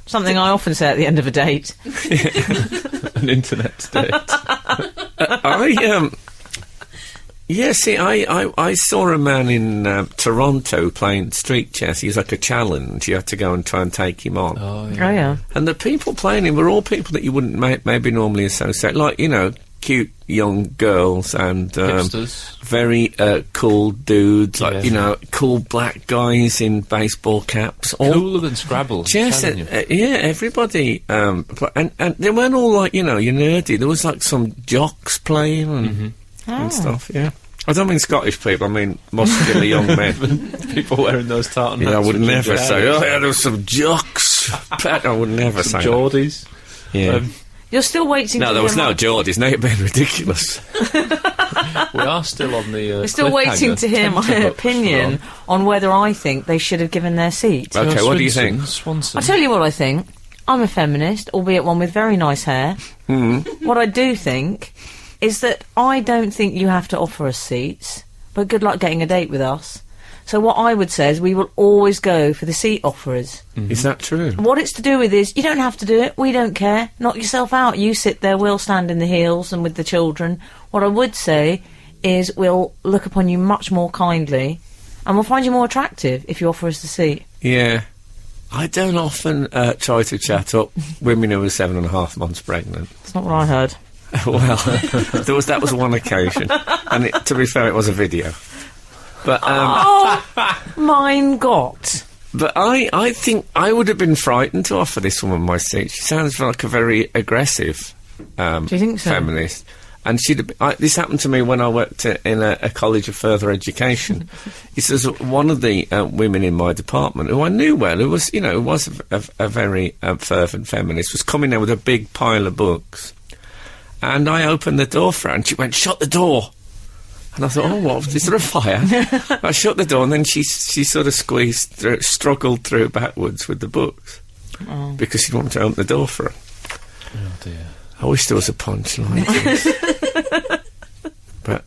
C: Something I often say at the end of a date.
D: An internet date.
B: I saw a man in Toronto playing street chess. He was like a challenge. You had to go and try and take him on.
D: Oh,
C: Oh,
D: yeah.
C: yeah.
B: And the people playing him were all people that you wouldn't maybe normally associate. Like, you know, cute young girls and
D: Hipsters.
B: very cool dudes. Like,
D: Yeah.
B: you know, cool black guys in baseball caps. All
D: Cooler than Scrabble. I'm
B: Yes,
D: telling you.
B: yeah, everybody, and they weren't all like, you know, you're nerdy. There was like some jocks playing and stuff. Yeah, I don't mean Scottish people. I mean muscular young men.
D: People wearing those tartan hats.
B: Yeah, I would
D: with
B: never
D: ginger
B: say,
D: hair.
B: oh yeah, there was some jocks. Pat, I would never
D: Some
B: say that.
D: Geordies.
B: Yeah.
C: You're still waiting
B: No,
C: to
B: there was
C: hear
B: no
C: my-
B: Geordies. Now you're being ridiculous.
D: We are still on the.
C: We're still waiting to hear my opinion on whether I think they should have given their seat.
B: Okay, what do you think?
D: Swanson.
C: I'll tell you what I think. I'm a feminist, albeit one with very nice hair. What I do think is that I don't think you have to offer us seats, but good luck getting a date with us. So what I would say is we will always go for the seat offerers.
B: Is that true?
C: What it's to do with is, you don't have to do it, we don't care. Knock yourself out, you sit there, we'll stand in the heels and with the children. What I would say is we'll look upon you much more kindly and we'll find you more attractive if you offer us the seat.
B: Yeah. I don't often try to chat up women who are 7.5 months pregnant.
C: That's not what I heard.
B: Well, that was one occasion, and to be fair, it was a video. But
C: Mein Gott.
B: But I think I would have been frightened to offer this woman my seat. She sounds like a very aggressive
C: Do you think so?
B: feminist. And this happened to me when I worked in a college of further education. This was one of the women in my department who I knew well, who was a very fervent feminist, was coming there with a big pile of books. And I opened the door for her, and she went, "Shut the door." And I thought, oh, what, is there a fire? I shut the door, and then she sort of struggled through backwards with the books. Because she didn't want to open the door for her.
D: Oh, dear.
B: I wish there was a punchline to this. But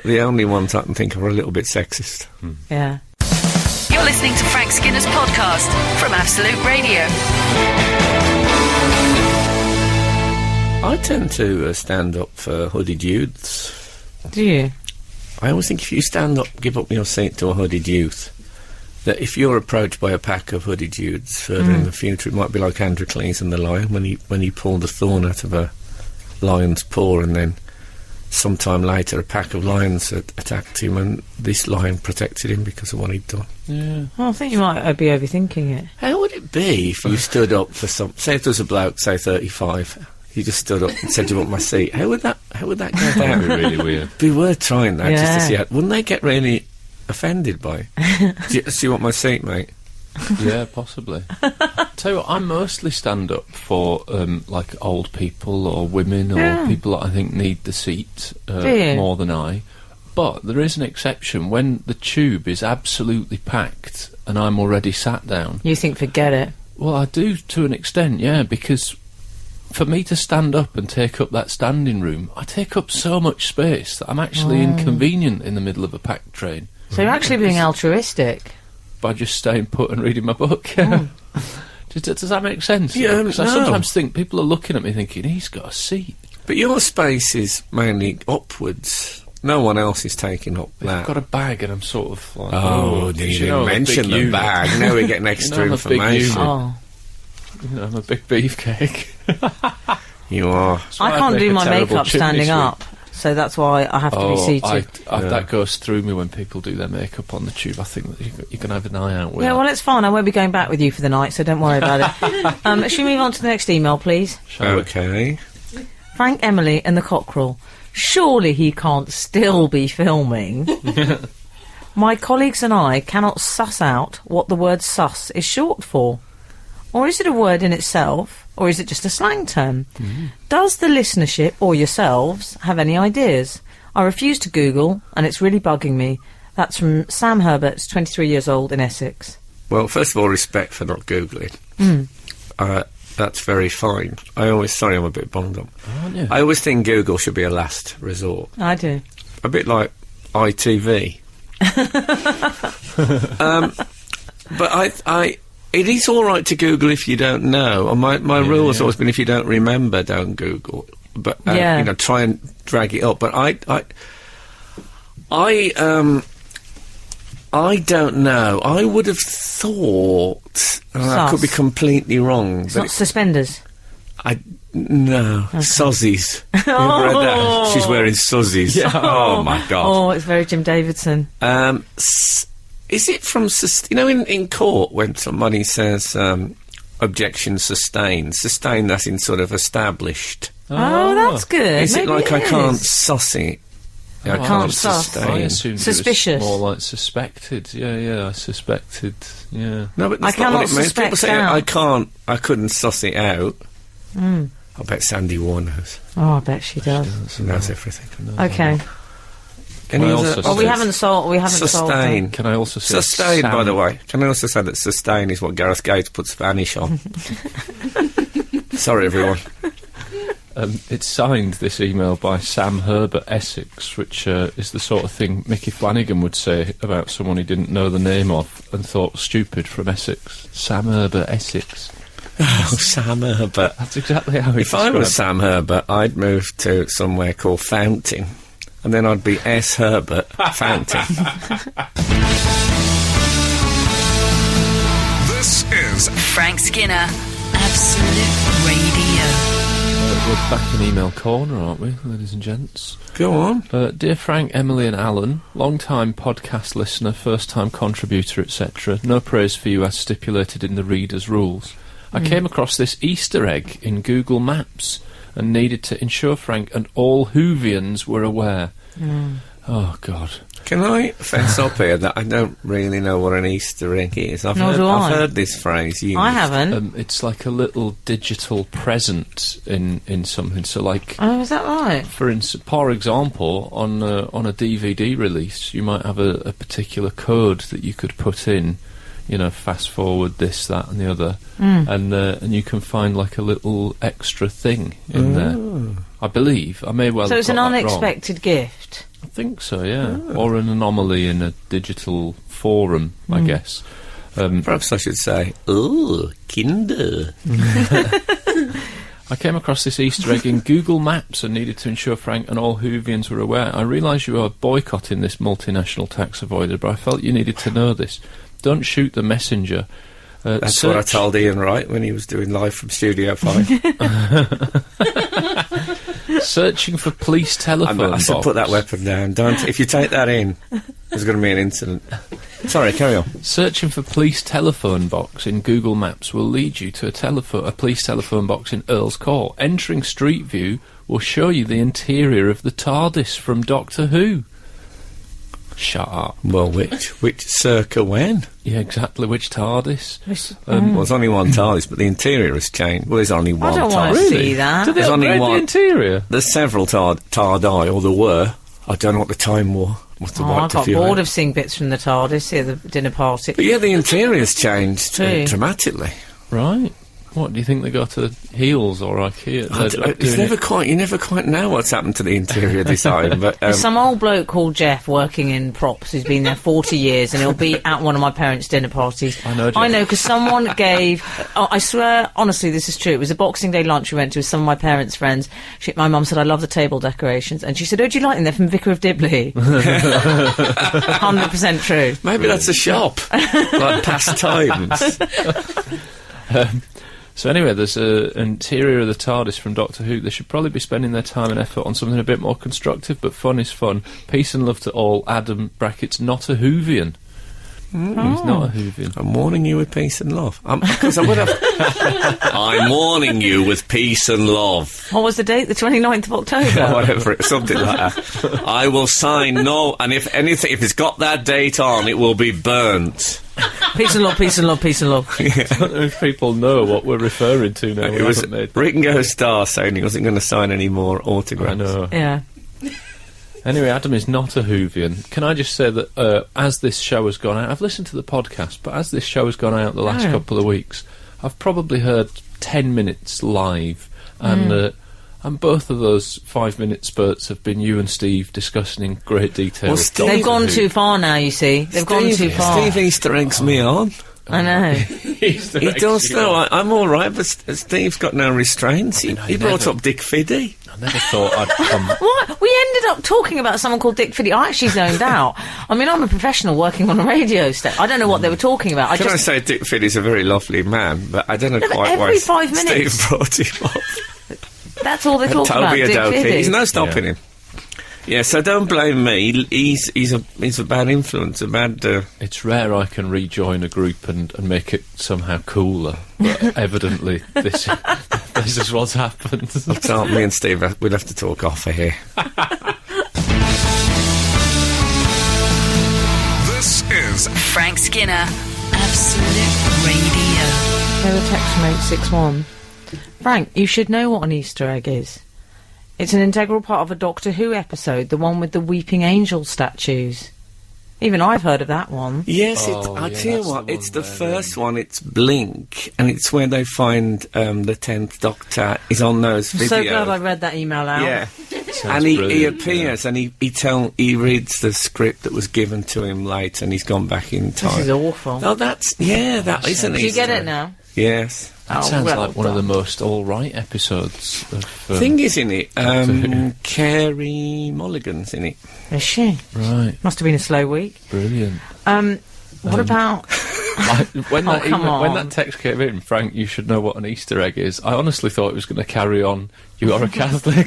B: the only ones I can think of are a little bit sexist.
C: Yeah.
A: You're listening to Frank Skinner's podcast from Absolute Radio.
B: I tend to stand up for hooded youths.
C: Do you?
B: I always think if you stand up, give up your seat to a hooded youth, that if you're approached by a pack of hooded youths further in the future, it might be like Androcles and the lion when he pulled a thorn out of a lion's paw, and then sometime later a pack of lions attacked him, and this lion protected him because of what he'd done.
D: Yeah.
C: Well, I think you might be overthinking it.
B: How would it be if you stood up for say if there was a bloke, say 35, you just stood up and said, "You want my seat?" How would that go down?
D: That'd be really weird.
B: Be worth trying that just to
C: Yeah.
B: see how. Wouldn't they get really offended by it? do you want my seat, mate?
D: Yeah, possibly. Tell you what, I mostly stand up for like old people or women or people that I think need the seat more than I. But there is an exception when the tube is absolutely packed and I'm already sat down.
C: You think, forget it.
D: Well, I do to an extent, yeah, because for me to stand up and take up that standing room, I take up so much space that I'm actually inconvenient in the middle of a packed train.
C: So you're actually being altruistic.
D: By just staying put and reading my book. Does that make sense?
B: Yeah,
D: 'Cause I sometimes think people are looking at me thinking, he's got a seat.
B: But your space is mainly upwards. No one else is taking up that.
D: I've got a bag and I'm sort of like...
B: Oh,
D: do
B: you
D: know
B: didn't
D: I'm a
B: mention
D: big
B: the
D: unit.
B: bag. Now we're getting extra
D: I'm a big
B: information.
D: unit.
C: Oh.
D: You know, I'm a big beefcake.
B: You are.
C: I can't do my makeup standing up, so that's why I have to be seated.
D: That goes through me when people do their makeup on the tube. I think that you're going to have an eye out with
C: Yeah,
D: that.
C: well, it's fine. I won't be going back with you for the night, so don't worry about it. Should we move on to the next email, please?
D: Shall we?
B: Okay.
C: Frank, Emily and the Cockerel. Surely he can't still be filming. My colleagues and I cannot suss out what the word sus is short for. Or is it a word in itself, or is it just a slang term? Does the listenership, or yourselves, have any ideas? I refuse to Google, and it's really bugging me. That's from Sam Herbert, 23 years old, in Essex.
B: Well, first of all, respect for not Googling. That's very fine. Sorry, I'm a bit bummed up.
D: Aren't you?
B: I always think Google should be a last resort.
C: I do.
B: A bit like ITV. But it is all right to Google if you don't know. And my rule has always been if you don't remember, don't Google. But try and drag it up. But I don't know. I would have thought, I could be completely wrong.
C: It's not suspenders.
B: No, suzzies. You ever read that? She's wearing suzzies.
D: Yeah.
B: Oh my god.
C: Oh, it's very Jim Davidson.
B: Is it from in court when somebody says objection sustained? Sustained, that's in sort of established.
C: Oh, that's good.
B: Is it
C: Maybe
B: like I
C: is.
B: can't suss it? I can't
C: suss.
B: sustain.
D: I assumed
C: Suspicious.
D: it was more like suspected. Yeah, I suspected. Yeah.
B: No, but that's
C: I
B: not what
C: cannot
B: it means. People
C: suspect
B: say
C: out.
B: I couldn't suss it out. I bet Sandy Warr knows.
C: Oh, I bet she does.
B: She knows everything.
C: Okay.
B: Any
D: I
B: other-
D: also
C: Well, we haven't solved.
B: Sustain.
D: Can I also say
B: Sustain, by
D: Sam-
B: the way. Can I also say that sustain is what Gareth Gates put Spanish on? Sorry, everyone.
D: It's signed, this email, by Sam Herbert Essex, which is the sort of thing Mickey Flanagan would say about someone he didn't know the name of and thought stupid from Essex. Sam Herbert Essex.
B: Oh, Sam Herbert.
D: That's exactly how he
B: If I was Sam Herbert, I'd move to somewhere called Fountain, and then I'd be S. Herbert Fountain.
E: This is is
A: Frank Skinner, Absolute Radio.
D: We're back in email corner, aren't we, ladies and gents?
B: Go on.
D: Dear Frank, Emily and Alun, long-time podcast listener, first-time contributor, etc. No praise for you as stipulated in the reader's rules. I came across this Easter egg in Google Maps and needed to ensure Frank and all Whovians were aware. Oh, God.
B: Can I fence up here that I don't really know what an Easter egg is? I've
C: Nor do I.
B: heard this phrase used.
C: I haven't.
D: It's like a little digital present in something. So, like,
C: Oh, is that right?
D: for example, on a DVD release, you might have a particular code that you could put in. You know, fast forward this, that, and the other, and you can find like a little extra thing in there. I believe. I may well.
C: So
D: have
C: it's an
D: got that wrong.
C: unexpected gift.
D: I think so, yeah. Or an anomaly in a digital forum, I guess.
B: Perhaps I should say, "Oh, Kinder."
D: I came across this Easter egg in Google Maps and needed to ensure Frank and all Whovians were aware. I realise you are boycotting this multinational tax avoider, but I felt you needed to know this. Don't shoot the messenger.
B: That's what I told Ian Wright when he was doing Live from Studio 5.
D: Searching for police telephone
B: I said,
D: box.
B: put that weapon down. Don't. If you take that in, there's going to be an incident. Sorry, carry on.
D: Searching for police telephone box in Google Maps will lead you to a police telephone box in Earl's Court. Entering Street View will show you the interior of the TARDIS from Doctor Who. Shut up.
B: Well, which circa when?
D: Yeah, exactly. Which TARDIS?
B: Well, there's only one TARDIS, but the interior has changed. Well, there's only one
C: I don't want
B: TARDIS.
C: to see that.
D: Did they
B: There's only
D: upgrade the
B: one.
D: interior?
B: There's several TARDI, or there were. I don't know what the time was. Must have
C: I
B: wiped a
C: got
B: few
C: bored
B: out.
C: of seeing bits from the TARDIS here at the dinner party.
B: But yeah, the interior's changed
C: True.
B: dramatically.
D: Right. What, do you think they got to Heels or IKEA?
B: You never quite know what's happened to the interior design, but
C: There's some old bloke called Jeff working in props who's been there 40 years and he'll be at one of my parents' dinner parties.
D: I know, Jeff.
C: I know, because someone gave... Oh, I swear, honestly, this is true. It was a Boxing Day lunch we went to with some of my parents' friends. My mum said, I love the table decorations. And she said, oh, do you like them? They're from Vicar of Dibley. 100% true.
B: maybe that's a shop, like Past Times.
D: So anyway, there's an interior of the TARDIS from Doctor Who. They should probably be spending their time and effort on something a bit more constructive, but fun is fun. Peace and love to all. Adam, brackets, not a Whovian. He's not a Whovian.
B: I'm warning you with peace and love. Because I would have... I'm warning you with peace and love.
C: What was the date? The 29th of October?
B: Whatever, something like that. I will sign no, and if it's got that date on, it will be burnt.
C: Peace and love, peace and love, peace and love.
D: I don't know if people know what we're referring to now.
B: It was Ringo Starr saying he wasn't going to sign any more autographs.
D: I know.
C: Yeah.
D: Anyway, Adam is not a Whovian. Can I just say that as this show has gone out, I've listened to the podcast, but as this show has gone out the last couple of weeks, I've probably heard 10 minutes live, and both of those 5-minute spurts have been you and Steve discussing in great detail.
B: Well, Steve-
C: They've gone too far now, you see. They've gone too far.
B: Steve Easter eggs me on.
C: I know.
B: He does though. I'm all right, but Steve's got no restraints. He brought up Dick Fiddy.
D: I never thought I'd come...
C: What? We ended up talking about someone called Dick Fiddy. I actually zoned out. I mean, I'm a professional working on a radio station. I don't know what they were talking about.
B: Can I say Dick Fiddy's a very lovely man, but I don't know
C: No, but
B: quite why
C: every 5 minutes.
B: Steve brought him up.
C: That's all they talk about,
B: Toby
C: Dick
B: Adoki.
C: Fiddy.
B: There's no stopping him. Yeah, so don't blame me. He's a bad influence, a bad...
D: It's rare I can rejoin a group and make it somehow cooler, but evidently this is what's happened.
B: So me and Steve, we'll have to talk off of here.
E: This is
A: Frank Skinner, Absolute Radio.
C: There's a text from 861. Frank, you should know what an Easter egg is. It's an integral part of a Doctor Who episode, the one with the weeping angel statues. Even I've heard of that one.
B: Yes,
D: Oh,
B: I
D: yeah,
B: tell you
D: that's
B: what,
D: the
B: it's
D: one
B: the
D: where
B: first one. It's Blink, and it's where they find the 10th Doctor is on those videos.
C: I'm so glad I read that email out.
B: Yeah,
D: Sounds
B: and he
D: brilliant,
B: appears and he reads the script that was given to him late, and he's gone back in time.
C: This is awful.
B: Oh, that isn't
C: Do you
B: Easter
C: get it
B: egg.
C: now?
B: Yes.
D: That
C: Oh,
D: sounds
C: well
D: like one of the
C: done.
D: most all-right episodes of...
B: Thing is in it,
D: Who?
B: Carey Mulligan's in it.
C: Is she?
D: Right,
C: Must have been a slow week.
D: brilliant.
C: What about
D: When
C: come on.
D: that text came in, Frank, you should know what an Easter egg is. I honestly thought it was going to carry on. You are a Catholic.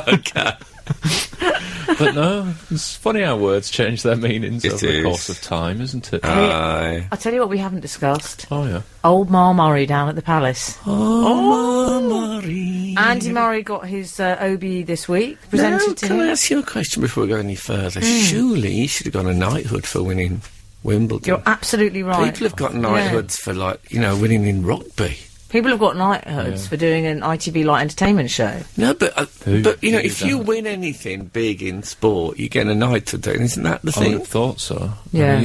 B: Okay.
D: But no, it's funny how words change their meanings
B: It
D: over the
B: is.
D: course of time, isn't it?
B: Aye.
C: I'll tell you what we haven't discussed.
D: Oh yeah.
C: Old Ma Murray down at the Palace.
B: Oh, Murray.
C: Andy Murray got his OBE this week, presented
B: Now,
C: to
B: can
C: him.
B: I ask you a question before we go any further? Surely he should have got a knighthood for winning Wimbledon.
C: You're absolutely right.
B: People have got knighthoods for, like, winning in rugby.
C: People have got knighthoods for doing an ITV light entertainment show.
B: No, but
D: Who
B: if you
D: doesn't?
B: win anything big in sport, you get a knighthood. Isn't that the
D: I would
B: thing?
D: have thought so.
C: Yeah.
D: And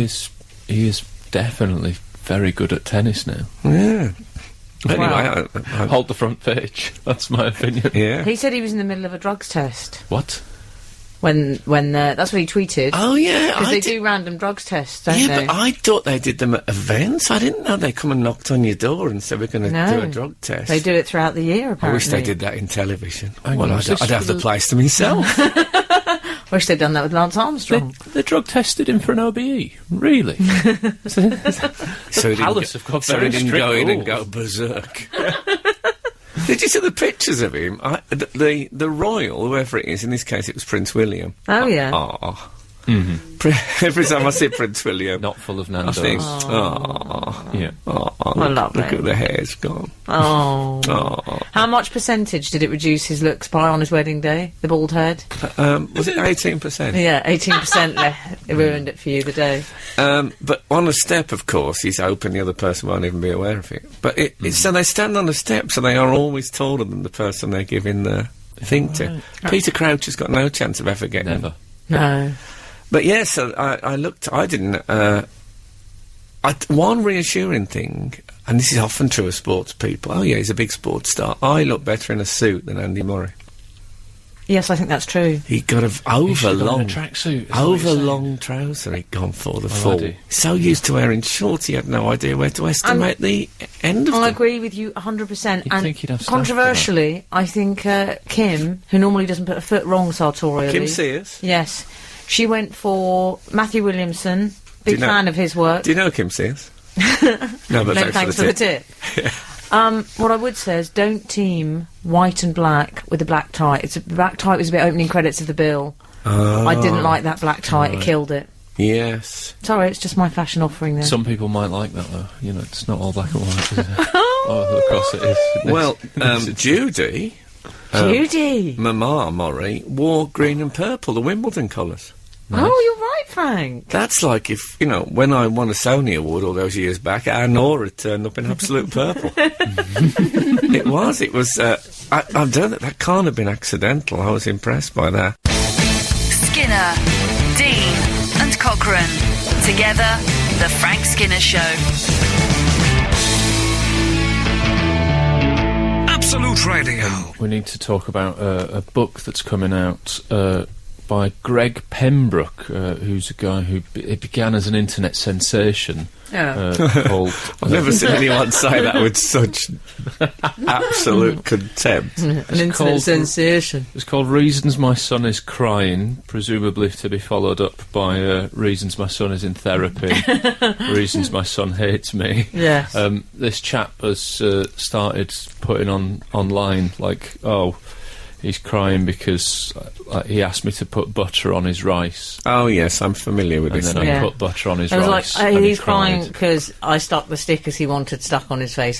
D: he is definitely very good at tennis now.
B: Yeah. Anyway,
C: Wow.
B: I-
D: Hold the front page. That's my opinion.
B: yeah.
C: He said he was in the middle of a drugs test
D: What?
C: when that's what he tweeted.
B: Oh yeah,
C: Because
B: I
C: they
B: did-
C: do random drugs tests, don't
B: Yeah,
C: they?
B: but I thought they did them at events. I didn't know they come and knocked on your door and said we're going to
C: No.
B: do a drug test.
C: They do it throughout the year,
B: I
C: apparently.
B: wish they did that in television.
D: Hang
B: Well,
D: on,
B: I'd
D: is this
B: have
D: for
B: the
D: the-
B: place to myself.
C: Wish they'd done that with Lance Armstrong.
D: They drug tested him for an OBE. Really?
B: so he
D: Palace have got
B: so
D: very
B: he didn't
D: strict
B: go in and
D: rules.
B: go berserk. Did you see the pictures of him? The royal, whoever it is, in this case it was Prince William.
C: Oh, yeah.
B: Oh. Every time I see Prince William,
D: Not full of
B: I
D: Nando's.
B: think, oh,
D: Yeah.
B: look
C: lovely.
B: at the hair's gone.
C: Oh.
B: Oh.
C: How much percentage did it reduce his looks by on his wedding day? The bald head?
B: Was it 18%?
C: Yeah, 18% it ruined it for you the day.
B: But on a step, of course, he's open, the other person won't even be aware of it. But so they stand on a step, so they are always taller than the person they're giving the thing to. Peter Crouch has got no chance of ever getting
D: Never.
C: No.
B: But yes, so I looked, I didn't, one reassuring thing, and this is often true of sports people, oh yeah, he's a big sports star, I look better in a suit than Andy Murray.
C: Yes, I think that's true.
B: He got
D: He should have gone
B: overlong
D: in a tracksuit. is that what you're saying?
B: long trouser he'd gone for the
D: Oh,
B: fall.
D: had he?
B: So used to wearing shorts, he had no idea where to estimate the end of
C: I
B: them.
C: agree with you 100%.
D: You'd
C: And
D: think he'd have staff for
C: controversially, I think Kim, who normally doesn't put a foot wrong sartorially...
B: Kim Sears.
C: Yes. She went for Matthew Williamson. Big
B: you know-
C: fan of his work.
B: Do you know Kim Sears? No, but
C: No,
B: thanks for the tip.
C: What I would say is don't team white and black with a black tie. Black tie was a bit opening credits of the bill. I didn't like that black tie. It killed it.
B: Yes.
C: Sorry, it's just my fashion offering there.
D: Some people might like that though. You know, it's not all black and white, is it? Oh, of course it is.
B: Well, Judy,
C: Judy!
B: Mama Murray, wore green and purple, the Wimbledon colours.
C: Oh, you're right, Frank.
B: That's like if, when I won a Sony Award all those years back, our Nora turned up in absolute purple. It was. I don't know, that can't have been accidental. I was impressed by that.
A: Skinner, Dean, and Cochrane. Together, The Frank Skinner Show.
E: Absolute Radio.
D: We need to talk about a book that's coming out by Greg Pembroke, who's a guy who it began as an internet sensation called...
B: I've never seen anyone say that with such absolute contempt.
C: An internet
D: called-
C: sensation.
D: It's called Reasons My Son Is Crying, presumably to be followed up by Reasons My Son Is in Therapy, Reasons My Son Hates Me.
C: Yes.
D: This chap has started putting online, like, oh, he's crying because he asked me to put butter on his rice.
B: Oh, yes, I'm familiar with
D: And
B: this
D: then
B: thing.
D: I
C: Yeah.
D: put butter on his
C: I was
D: rice.
C: like,
D: and he
C: he's crying
D: cried.
C: because I stuck the stickers he wanted stuck on his face,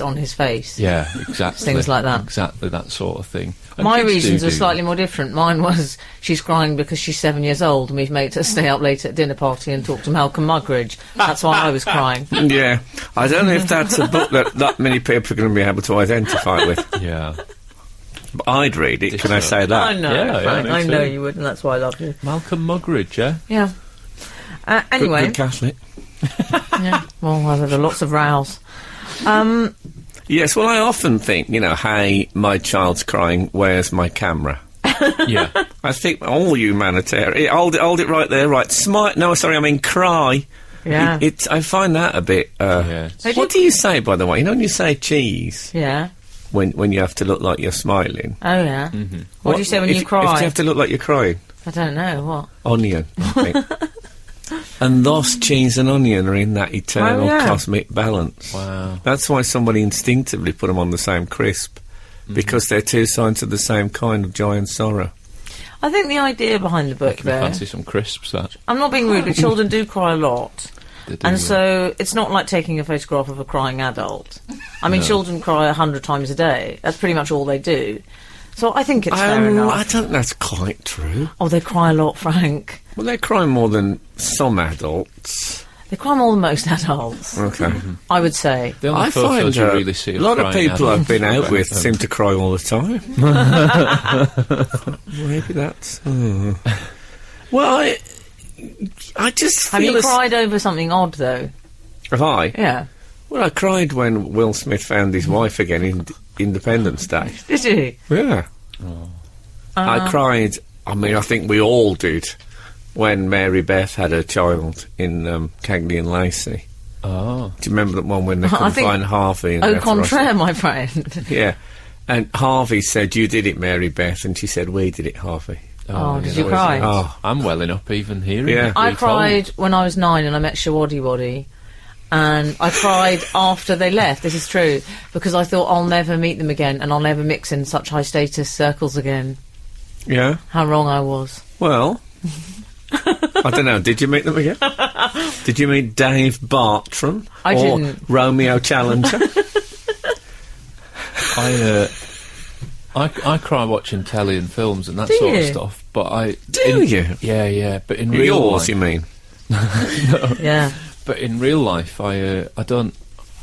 D: Yeah, exactly.
C: Things like that.
D: Exactly that sort of thing. And
C: My
D: kids do
C: reasons were
D: do
C: slightly more different. Mine was she's crying because she's 7 years old and we've made her stay up late at dinner party and talk to Malcolm Muggeridge. That's why I was crying.
B: Yeah. I don't know if that's a book that many people are going to be able to identify with.
D: that. Yeah.
B: But I'd read it, can I say
C: I
B: that?
C: know,
D: Yeah,
C: Frank,
D: me
C: I know
D: too.
C: you would, and that's why I love you.
D: Malcolm Muggeridge, yeah?
C: Yeah.
B: Good,
C: Anyway,
B: good Catholic.
C: yeah. Well, I've had lots of rows.
B: Yes, well, I often think, hey, my child's crying, where's my camera?
D: Yeah.
B: I think all humanitarian... Hold it right there, right. Cry.
C: Yeah.
B: I find that a bit...
D: Yeah.
B: What do you say, by the way? When you say cheese,
C: Yeah.
B: when you have to look like you're smiling?
C: Oh, yeah. What do you say when you
B: If
C: cry?
B: you have to look like you're crying?
C: I don't know, what?
B: Onion, I think. And thus cheese and onion are in that eternal cosmic balance.
D: Wow.
B: That's why somebody instinctively put them on the same crisp, because they're two sides of the same kind of joy and sorrow.
C: I think the idea behind the book,
D: Can I
C: though...
D: fancy some crisps, that?
C: I'm not being rude, but children do cry a lot.
D: They do,
C: And so it's not like taking a photograph of a crying adult. I mean, children cry 100 times a day. That's pretty much all they do. So I think it's fair enough.
B: I don't think that's quite true.
C: Oh, they cry a lot, Frank.
B: Well, they cry more than some adults.
C: They cry more than most adults,
B: Okay.
C: I would say.
D: The only
B: I
D: photos
B: find
D: you really see
B: a lot of
D: crying
B: people
D: adults
B: I've been out
D: are
B: with
D: about
B: seem to cry all the time. Maybe that's... Well, I just
C: Have
B: feel
C: you cried over something odd, though?
B: Have I?
C: Yeah.
B: Well, I cried when Will Smith found his wife again in Independence Day.
C: Did you?
B: Yeah. I cried, I mean, I think we all did, when Mary Beth had her child in Cagney and Lacey.
D: Oh.
B: Do you remember that one when they couldn't find Harvey? And
C: Au
B: Beth Ross?
C: contraire, my friend.
B: Yeah. And Harvey said, "You did it, Mary Beth," and she said, "We did it, Harvey."
C: Oh, did
D: yeah,
C: you
D: that
C: cry?
B: Oh,
D: I'm welling up even hearing
B: Yeah.
D: it.
C: I
D: retold.
C: cried when I was 9 and I met Shawadi Wadi. And I cried after they left, this is true, because I thought I'll never meet them again and I'll never mix in such high status circles again.
B: yeah.
C: How wrong I was.
B: Well, I don't know. Did you meet them again? Did you meet Dave Bartram?
C: I
B: or
C: didn't.
B: Romeo Challenger?
D: I cry watching telly and films and that
C: Do
D: sort of
C: you?
D: stuff, but I...
B: Do you?
D: Yeah, but in real
B: Yours,
D: life...
B: you mean?
C: Yeah.
D: But in real life, I don't...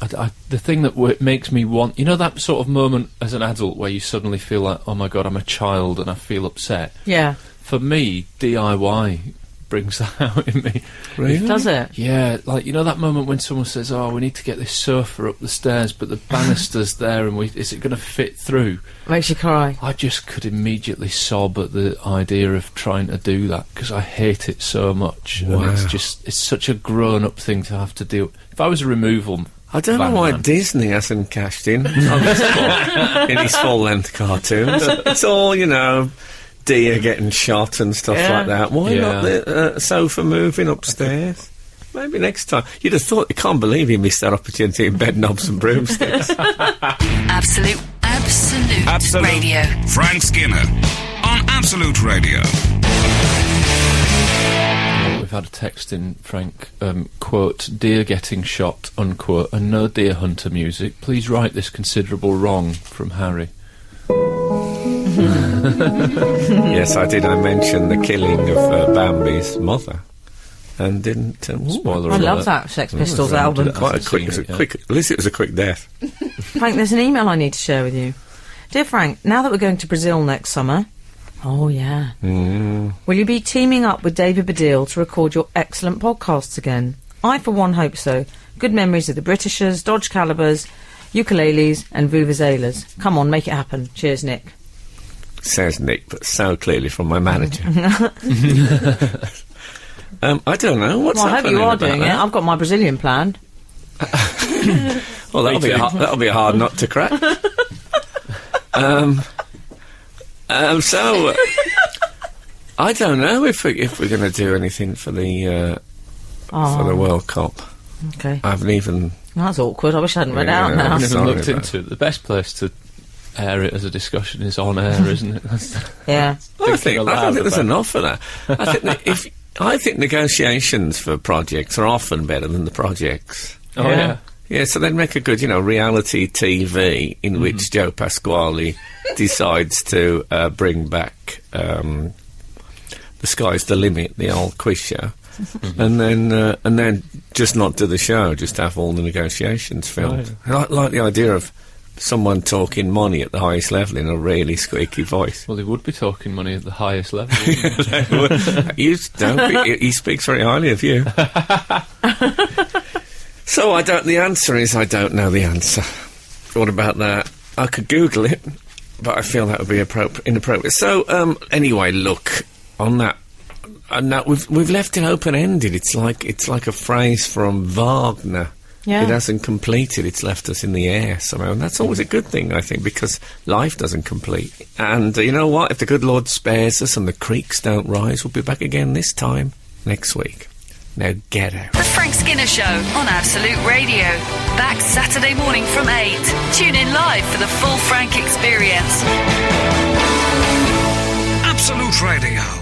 D: the thing that makes me want... You know that sort of moment as an adult where you suddenly feel like, oh my God, I'm a child and I feel upset?
C: Yeah.
D: For me, DIY brings that out in me.
B: Really?
C: Does it?
D: Yeah, like, you know that moment when someone says, oh, we need to get this sofa up the stairs, but the banister's there and is it going to fit through?
C: Makes you cry.
D: I just could immediately sob at the idea of trying to do that because I hate it so much.
B: Wow.
D: And it's such a grown-up thing to have to do. If I was a removal...
B: I don't know
D: van
B: why
D: man-
B: Disney hasn't cashed in in his full-length cartoons. It's all, you know, deer getting shot and stuff
C: Yeah.
B: like that. Why
D: Yeah.
B: not the sofa moving upstairs? Maybe next time. You'd have thought, you can't believe you missed that opportunity in Bed Knobs and Broomsticks.
A: Absolute Radio.
E: Frank Skinner on Absolute Radio.
D: We've had a text in, Frank, quote, deer getting shot, unquote, and no deer hunter music. Please right this considerable wrong, from Harry.
B: Yes, I did. I mentioned the killing of Bambi's mother. And didn't...
D: Spoiler
C: I
D: alert.
C: love that Sex Pistols album.
B: Quite a quick,
D: Hasn't seen it
B: quick... At least it was a quick death.
C: Frank, there's an email I need to share with you. Dear Frank, now that we're going to Brazil next summer... Oh, yeah. Will you be teaming up with David Baddiel to record your excellent podcasts again? I, for one, hope so. Good memories of the Britishers, Dodge Calibers, ukuleles and vuvuzelas. Come on, make it happen. Cheers, Nick.
B: Says Nick, but so clearly from my manager. I don't know. What's
C: Well, I hope
B: happening
C: you are
B: about
C: doing it.
B: that?
C: I've got my Brazilian planned.
B: Well, that'll be a hard nut to crack. So I don't know if we're going to do anything for the World Cup.
C: Okay.
B: I haven't even.
C: That's awkward. I wish I hadn't read
B: Yeah,
C: out now.
D: I've never
B: Sorry
D: looked
B: about
D: into it. The best place to air it as a discussion is on air, isn't it?
C: Yeah.
B: I don't think
D: aloud
B: there's
D: about it.
B: enough for that. I think negotiations for projects are often better than the projects.
D: Oh,
C: Yeah.
D: yeah.
B: Yeah, so they'd make a good, reality TV in which Joe Pasquale decides to bring back The Sky's the Limit, the old quiz show, and then just not do the show, just have all the negotiations filmed. I like the idea of someone talking money at the highest level in a really squeaky voice.
D: Well, they would be talking money at the highest level. wouldn't they?
B: You don't. He speaks very highly of you. So the answer is I don't know the answer. What about that? I could Google it, but I feel that would be inappropriate. So, anyway, look, on that, and that we've left it open-ended. It's like a phrase from Wagner.
C: Yeah.
B: It hasn't completed, it's left us in the air somehow, and that's always a good thing, I think, because life doesn't complete. And you know what? If the good Lord spares us and the creeks don't rise, we'll be back again this time next week. Now get out.
A: The Frank Skinner Show on Absolute Radio. Back Saturday morning from 8. Tune in live for the full Frank experience.
E: Absolute Radio.